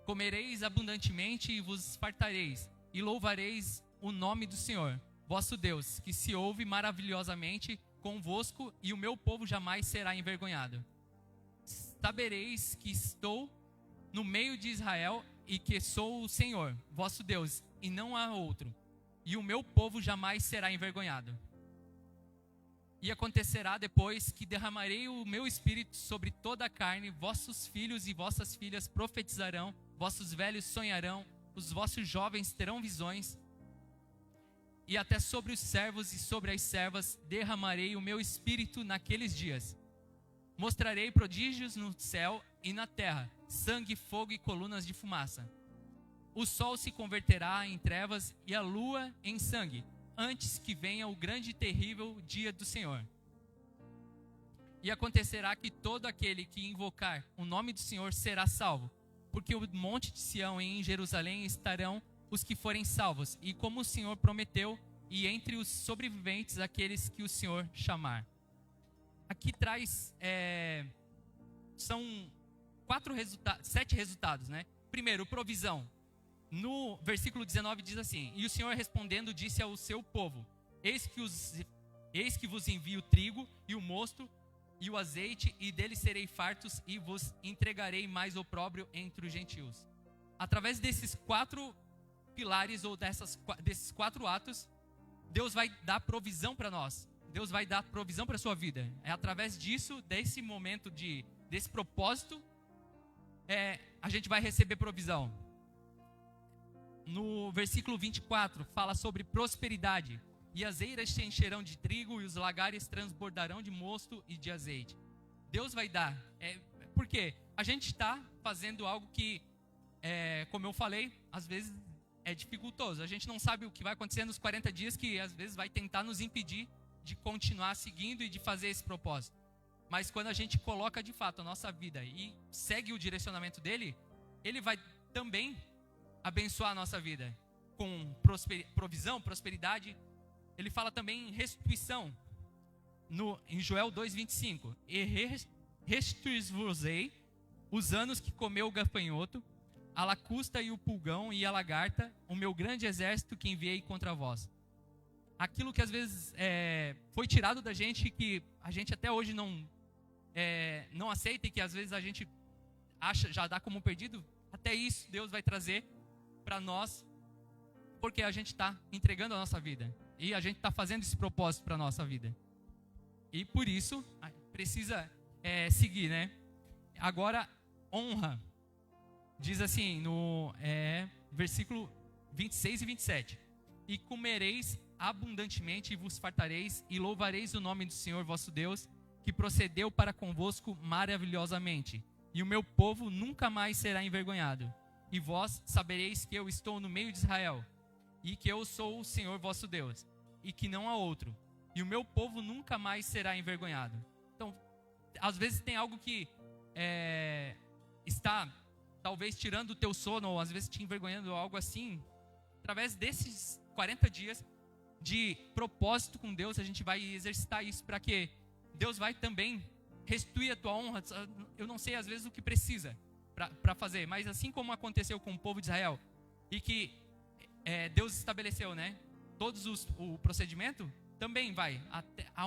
Comereis abundantemente e vos fartareis, e louvareis o nome do Senhor, vosso Deus, que se ouve maravilhosamente convosco, e o meu povo jamais será envergonhado. Sabereis que estou no meio de Israel, e que sou o Senhor, vosso Deus, e não há outro, e o meu povo jamais será envergonhado. E acontecerá depois que derramarei o meu espírito sobre toda a carne, vossos filhos e vossas filhas profetizarão, vossos velhos sonharão, os vossos jovens terão visões, e até sobre os servos e sobre as servas derramarei o meu espírito naqueles dias. Mostrarei prodígios no céu e na terra, sangue, fogo e colunas de fumaça. O sol se converterá em trevas e a lua em sangue, antes que venha o grande e terrível dia do Senhor. E acontecerá que todo aquele que invocar o nome do Senhor será salvo, porque o monte de Sião e em Jerusalém estarão os que forem salvos, e como o Senhor prometeu, e entre os sobreviventes aqueles que o Senhor chamar. Aqui traz, são 7 resultados, né? Primeiro, provisão. No versículo 19 diz assim: E o Senhor respondendo disse ao seu povo: Eis que vos envio o trigo e o mosto e o azeite, e deles serei fartos, e vos entregarei mais opróbrio entre os gentios. Através desses 4 pilares, ou desses 4 atos, Deus vai dar provisão para nós. Deus vai dar provisão para a sua vida. É através disso, desse momento, desse propósito, a gente vai receber provisão. No versículo 24, fala sobre prosperidade. E as eiras se encherão de trigo, e os lagares transbordarão de mosto e de azeite. Deus vai dar. Por quê? A gente está fazendo algo que, como eu falei, às vezes é dificultoso. A gente não sabe o que vai acontecer nos 40 dias, que às vezes vai tentar nos impedir de continuar seguindo e de fazer esse propósito. Mas quando a gente coloca de fato a nossa vida e segue o direcionamento dele, ele vai também abençoar a nossa vida com provisão, prosperidade. Ele fala também em restituição, em Joel 2,25. E restituir-vos-ei os anos que comeu o gafanhoto, a lacusta e o pulgão e a lagarta, o meu grande exército que enviei contra vós. Aquilo que às vezes foi tirado da gente, que a gente até hoje não aceita, e que às vezes a gente acha, já dá como perdido, até isso Deus vai trazer para nós porque a gente está entregando a nossa vida. E a gente está fazendo esse propósito para a nossa vida. E por isso, precisa seguir, né? Agora, honra. Diz assim, no versículo 26 e 27. E comereis abundantemente e vos fartareis, e louvareis o nome do Senhor vosso Deus, que procedeu para convosco maravilhosamente. E o meu povo nunca mais será envergonhado. E vós sabereis que eu estou no meio de Israel, e que eu sou o Senhor vosso Deus, e que não há outro. E o meu povo nunca mais será envergonhado. Então, às vezes tem algo que está talvez tirando o teu sono, ou às vezes te envergonhando, ou algo assim. Através desses 40 dias de propósito com Deus, a gente vai exercitar isso para que Deus vai também restituir a tua honra. Eu não sei às vezes o que precisa para fazer, mas assim como aconteceu com o povo de Israel, e que Deus estabeleceu, né, o procedimento, também vai, a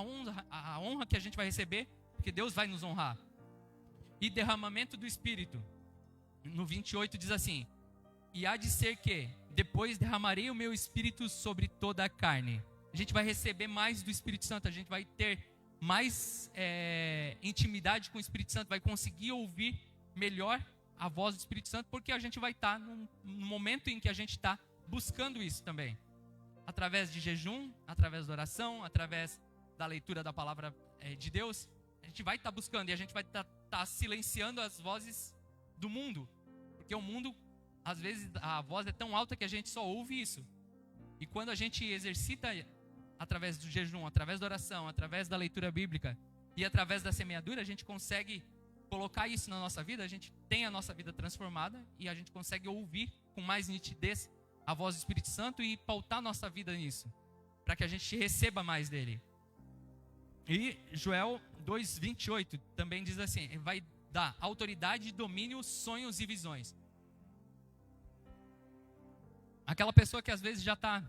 honra que a gente vai receber, porque Deus vai nos honrar. E derramamento do Espírito, no 28 diz assim: e há de ser que depois derramarei o meu Espírito sobre toda a carne. A gente vai receber mais do Espírito Santo, a gente vai ter mais intimidade com o Espírito Santo, vai conseguir ouvir melhor a voz do Espírito Santo, porque a gente vai estar no momento em que a gente está buscando isso também. Através de jejum, através da oração, através da leitura da palavra de Deus, a gente vai estar buscando, e a gente vai estar silenciando as vozes do mundo, porque o mundo, às vezes, a voz é tão alta que a gente só ouve isso. E quando a gente exercita através do jejum, através da oração, através da leitura bíblica e através da semeadura, a gente consegue colocar isso na nossa vida, a gente tem a nossa vida transformada e a gente consegue ouvir com mais nitidez a voz do Espírito Santo e pautar nossa vida nisso, para que a gente receba mais dele. E Joel 2:28 também diz assim: vai dar autoridade, domínio, sonhos e visões. Aquela pessoa que às vezes já está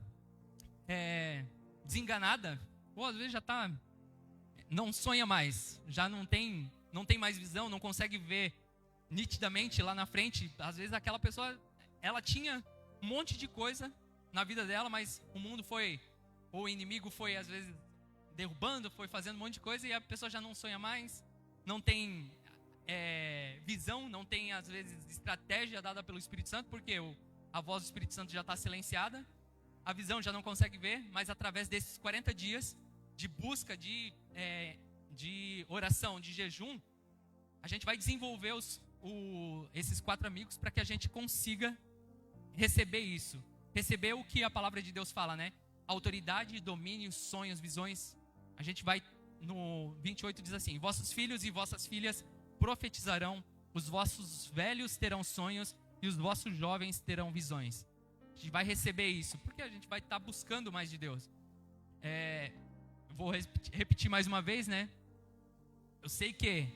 desenganada, ou às vezes já está, não sonha mais, já não tem mais visão, não consegue ver nitidamente lá na frente. Às vezes aquela pessoa, ela tinha um monte de coisa na vida dela, mas o mundo foi, ou o inimigo foi às vezes derrubando, foi fazendo um monte de coisa, e a pessoa já não sonha mais, não tem visão, não tem às vezes estratégia dada pelo Espírito Santo, porque a voz do Espírito Santo já está silenciada, a visão já não consegue ver, mas através desses 40 dias de busca, de oração, de jejum, a gente vai desenvolver esses 4 amigos para que a gente consiga receber isso. Receber o que a palavra de Deus fala, né? Autoridade, domínio, sonhos, visões. A gente vai, no 28 diz assim: vossos filhos e vossas filhas profetizarão, os vossos velhos terão sonhos e os vossos jovens terão visões. A gente vai receber isso, porque a gente vai estar buscando mais de Deus. Vou repetir mais uma vez, né? Eu sei que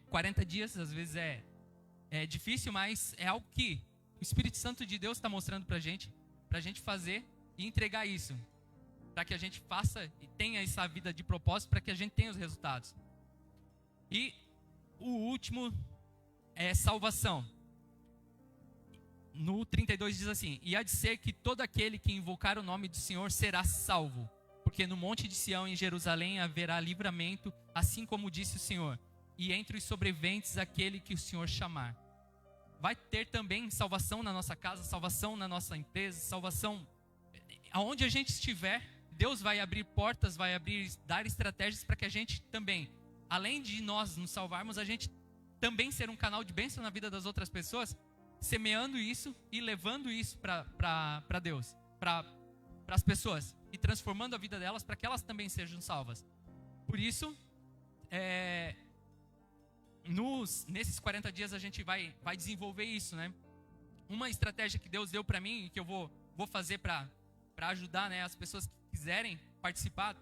40 dias às vezes é difícil, mas é algo que o Espírito Santo de Deus está mostrando pra gente fazer e entregar isso, para que a gente faça e tenha essa vida de propósito, para que a gente tenha os resultados. E o último é salvação. No 32 diz assim: e há de ser que todo aquele que invocar o nome do Senhor será salvo, porque no monte de Sião em Jerusalém haverá livramento, assim como disse o Senhor, e entre os sobreviventes aquele que o Senhor chamar. Vai ter também salvação na nossa casa, salvação na nossa empresa, salvação aonde a gente estiver. Deus vai abrir portas, dar estratégias para que a gente também, além de nós nos salvarmos, a gente também ser um canal de bênção na vida das outras pessoas, semeando isso e levando isso para Deus, para as pessoas, e transformando a vida delas para que elas também sejam salvas. Por isso, nesses 40 dias a gente vai desenvolver isso, né? Uma estratégia que Deus deu para mim e que eu vou fazer para ajudar, né, as pessoas que quiserem participar.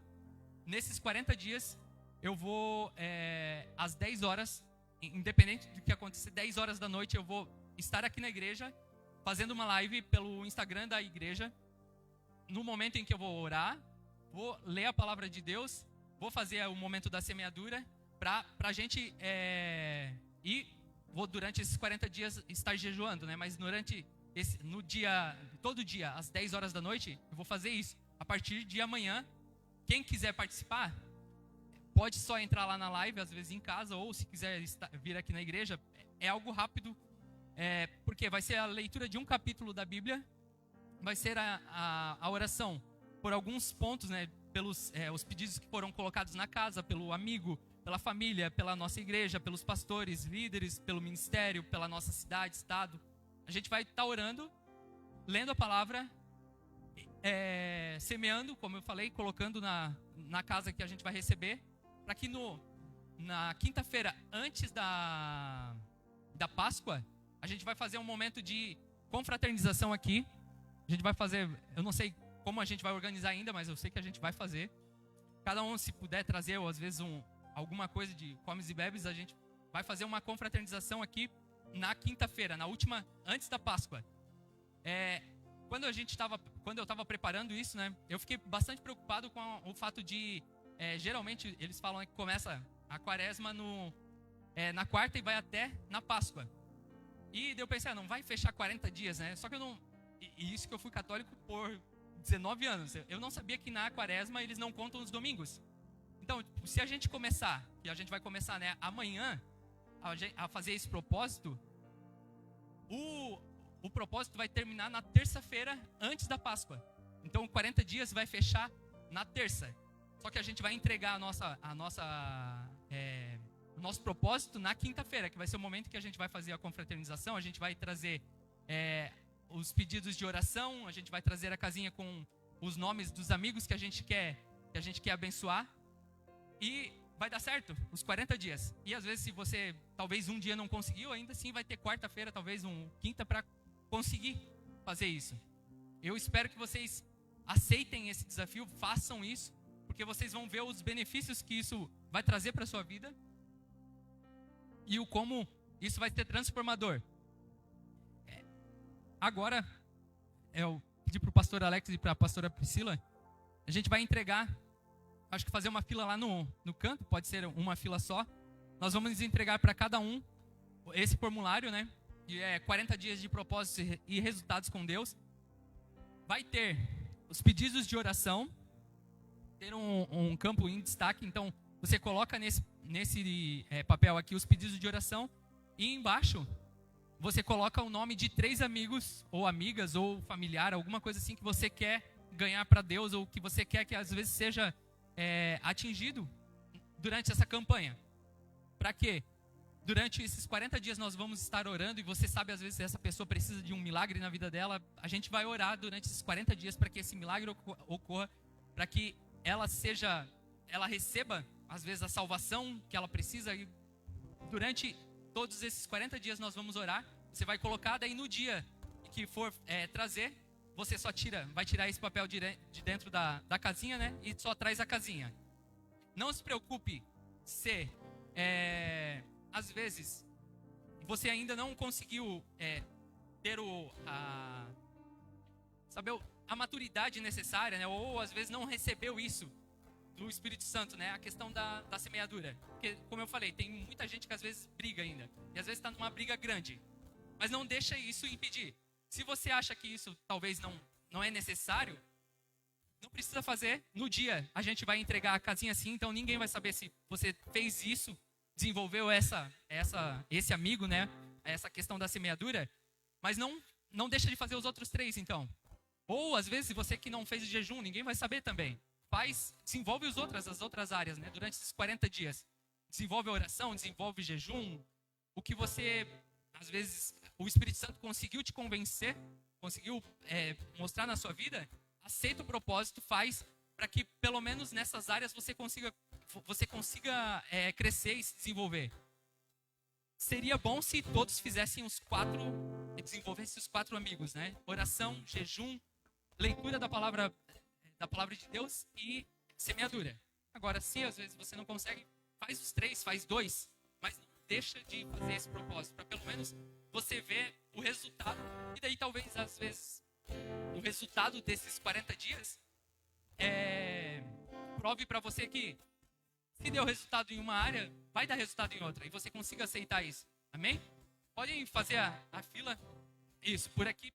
Nesses 40 dias eu vou às 10 horas, independente do que acontecer, 10 horas da noite eu vou estar aqui na igreja fazendo uma live pelo Instagram da igreja. No momento em que eu vou orar, vou ler a palavra de Deus, vou fazer o momento da semeadura para a gente e vou durante esses 40 dias estar jejuando, né? Mas durante todo dia, às 10 horas da noite, eu vou fazer isso. A partir de amanhã, quem quiser participar, pode só entrar lá na live, às vezes em casa, ou se quiser vir aqui na igreja. É algo rápido, porque vai ser a leitura de um capítulo da Bíblia, vai ser a oração por alguns pontos, né, pelos os pedidos que foram colocados na casa, pelo amigo, pela família, pela nossa igreja, pelos pastores, líderes, pelo ministério, pela nossa cidade, estado. A gente vai estar orando, lendo a palavra, semeando, como eu falei, colocando na casa que a gente vai receber, para que na quinta-feira, antes da Páscoa, a gente vai fazer um momento de confraternização aqui. A gente vai fazer, eu não sei como a gente vai organizar ainda, mas eu sei que a gente vai fazer. Cada um, se puder trazer, ou às vezes alguma coisa de comes e bebes, a gente vai fazer uma confraternização aqui na quinta-feira, na última, antes da Páscoa. Quando eu estava preparando isso, né, eu fiquei bastante preocupado com o fato de, geralmente eles falam que começa a quaresma na quarta e vai até na Páscoa. E daí eu pensei, não vai fechar 40 dias, né? Só que eu não... E isso que eu fui católico por 19 anos. Eu não sabia que na quaresma eles não contam os domingos. Então, se a gente começar, e a gente vai começar, né, amanhã, a fazer esse propósito, o propósito vai terminar na terça-feira, antes da Páscoa. Então, 40 dias vai fechar na terça. Só que a gente vai entregar o nosso propósito na quinta-feira, que vai ser o momento que a gente vai fazer a confraternização. A gente vai trazer os pedidos de oração, a gente vai trazer a casinha com os nomes dos amigos que a gente quer abençoar. E vai dar certo, os 40 dias. E às vezes, se você talvez um dia não conseguiu, ainda assim vai ter quarta-feira, talvez quinta, para conseguir fazer isso. Eu espero que vocês aceitem esse desafio, façam isso, porque vocês vão ver os benefícios que isso vai trazer para a sua vida e como isso vai ser transformador. Agora, eu pedi para o pastor Alex e para a pastora Priscila, a gente vai entregar, acho que fazer uma fila lá no canto, pode ser uma fila só. Nós vamos entregar para cada um esse formulário, né? Que é 40 dias de propósitos e resultados com Deus. Vai ter os pedidos de oração, ter um campo em destaque. Então, você coloca nesse papel aqui os pedidos de oração, e embaixo você coloca o nome de 3 amigos, ou amigas, ou familiar, alguma coisa assim que você quer ganhar para Deus, ou que você quer que às vezes seja atingido durante essa campanha. Para quê? Durante esses 40 dias nós vamos estar orando, e você sabe, às vezes, essa pessoa precisa de um milagre na vida dela. A gente vai orar durante esses 40 dias para que esse milagre ocorra, para que ela receba, às vezes, a salvação que ela precisa. E durante todos esses 40 dias nós vamos orar. Você vai colocar, daí no dia que for trazer, você só vai tirar esse papel de dentro da casinha, né? E só traz a casinha. Não se preocupe se, às vezes, você ainda não conseguiu ter a maturidade necessária, né? Ou às vezes não recebeu isso do Espírito Santo, né? A questão da semeadura. Porque, como eu falei, tem muita gente que às vezes briga ainda. E às vezes está numa briga grande. Mas não deixa isso impedir. Se você acha que isso talvez não é necessário, não precisa fazer no dia. A gente vai entregar a casinha assim, então ninguém vai saber se você fez isso, desenvolveu esse amigo, né? Essa questão da semeadura. Mas não deixa de fazer os outros 3, então. Ou, às vezes, você que não fez o jejum, ninguém vai saber também. Desenvolve as outras áreas, né? Durante esses 40 dias. Desenvolve a oração, desenvolve o jejum. O que você, às vezes, o Espírito Santo conseguiu te convencer, conseguiu mostrar na sua vida, aceita o propósito, faz para que, pelo menos nessas áreas, você consiga crescer e se desenvolver. Seria bom se todos fizessem desenvolvessem os 4 amigos, né? Oração, jejum, leitura da palavra de Deus e semeadura. Agora, se às vezes você não consegue, faz os 3, faz 2, mas não deixa de fazer esse propósito, para pelo menos você ver o resultado. E daí talvez, às vezes, o resultado desses 40 dias prove para você que se deu resultado em uma área, vai dar resultado em outra, e você consiga aceitar isso. Amém? Podem fazer a fila. Isso, por aqui.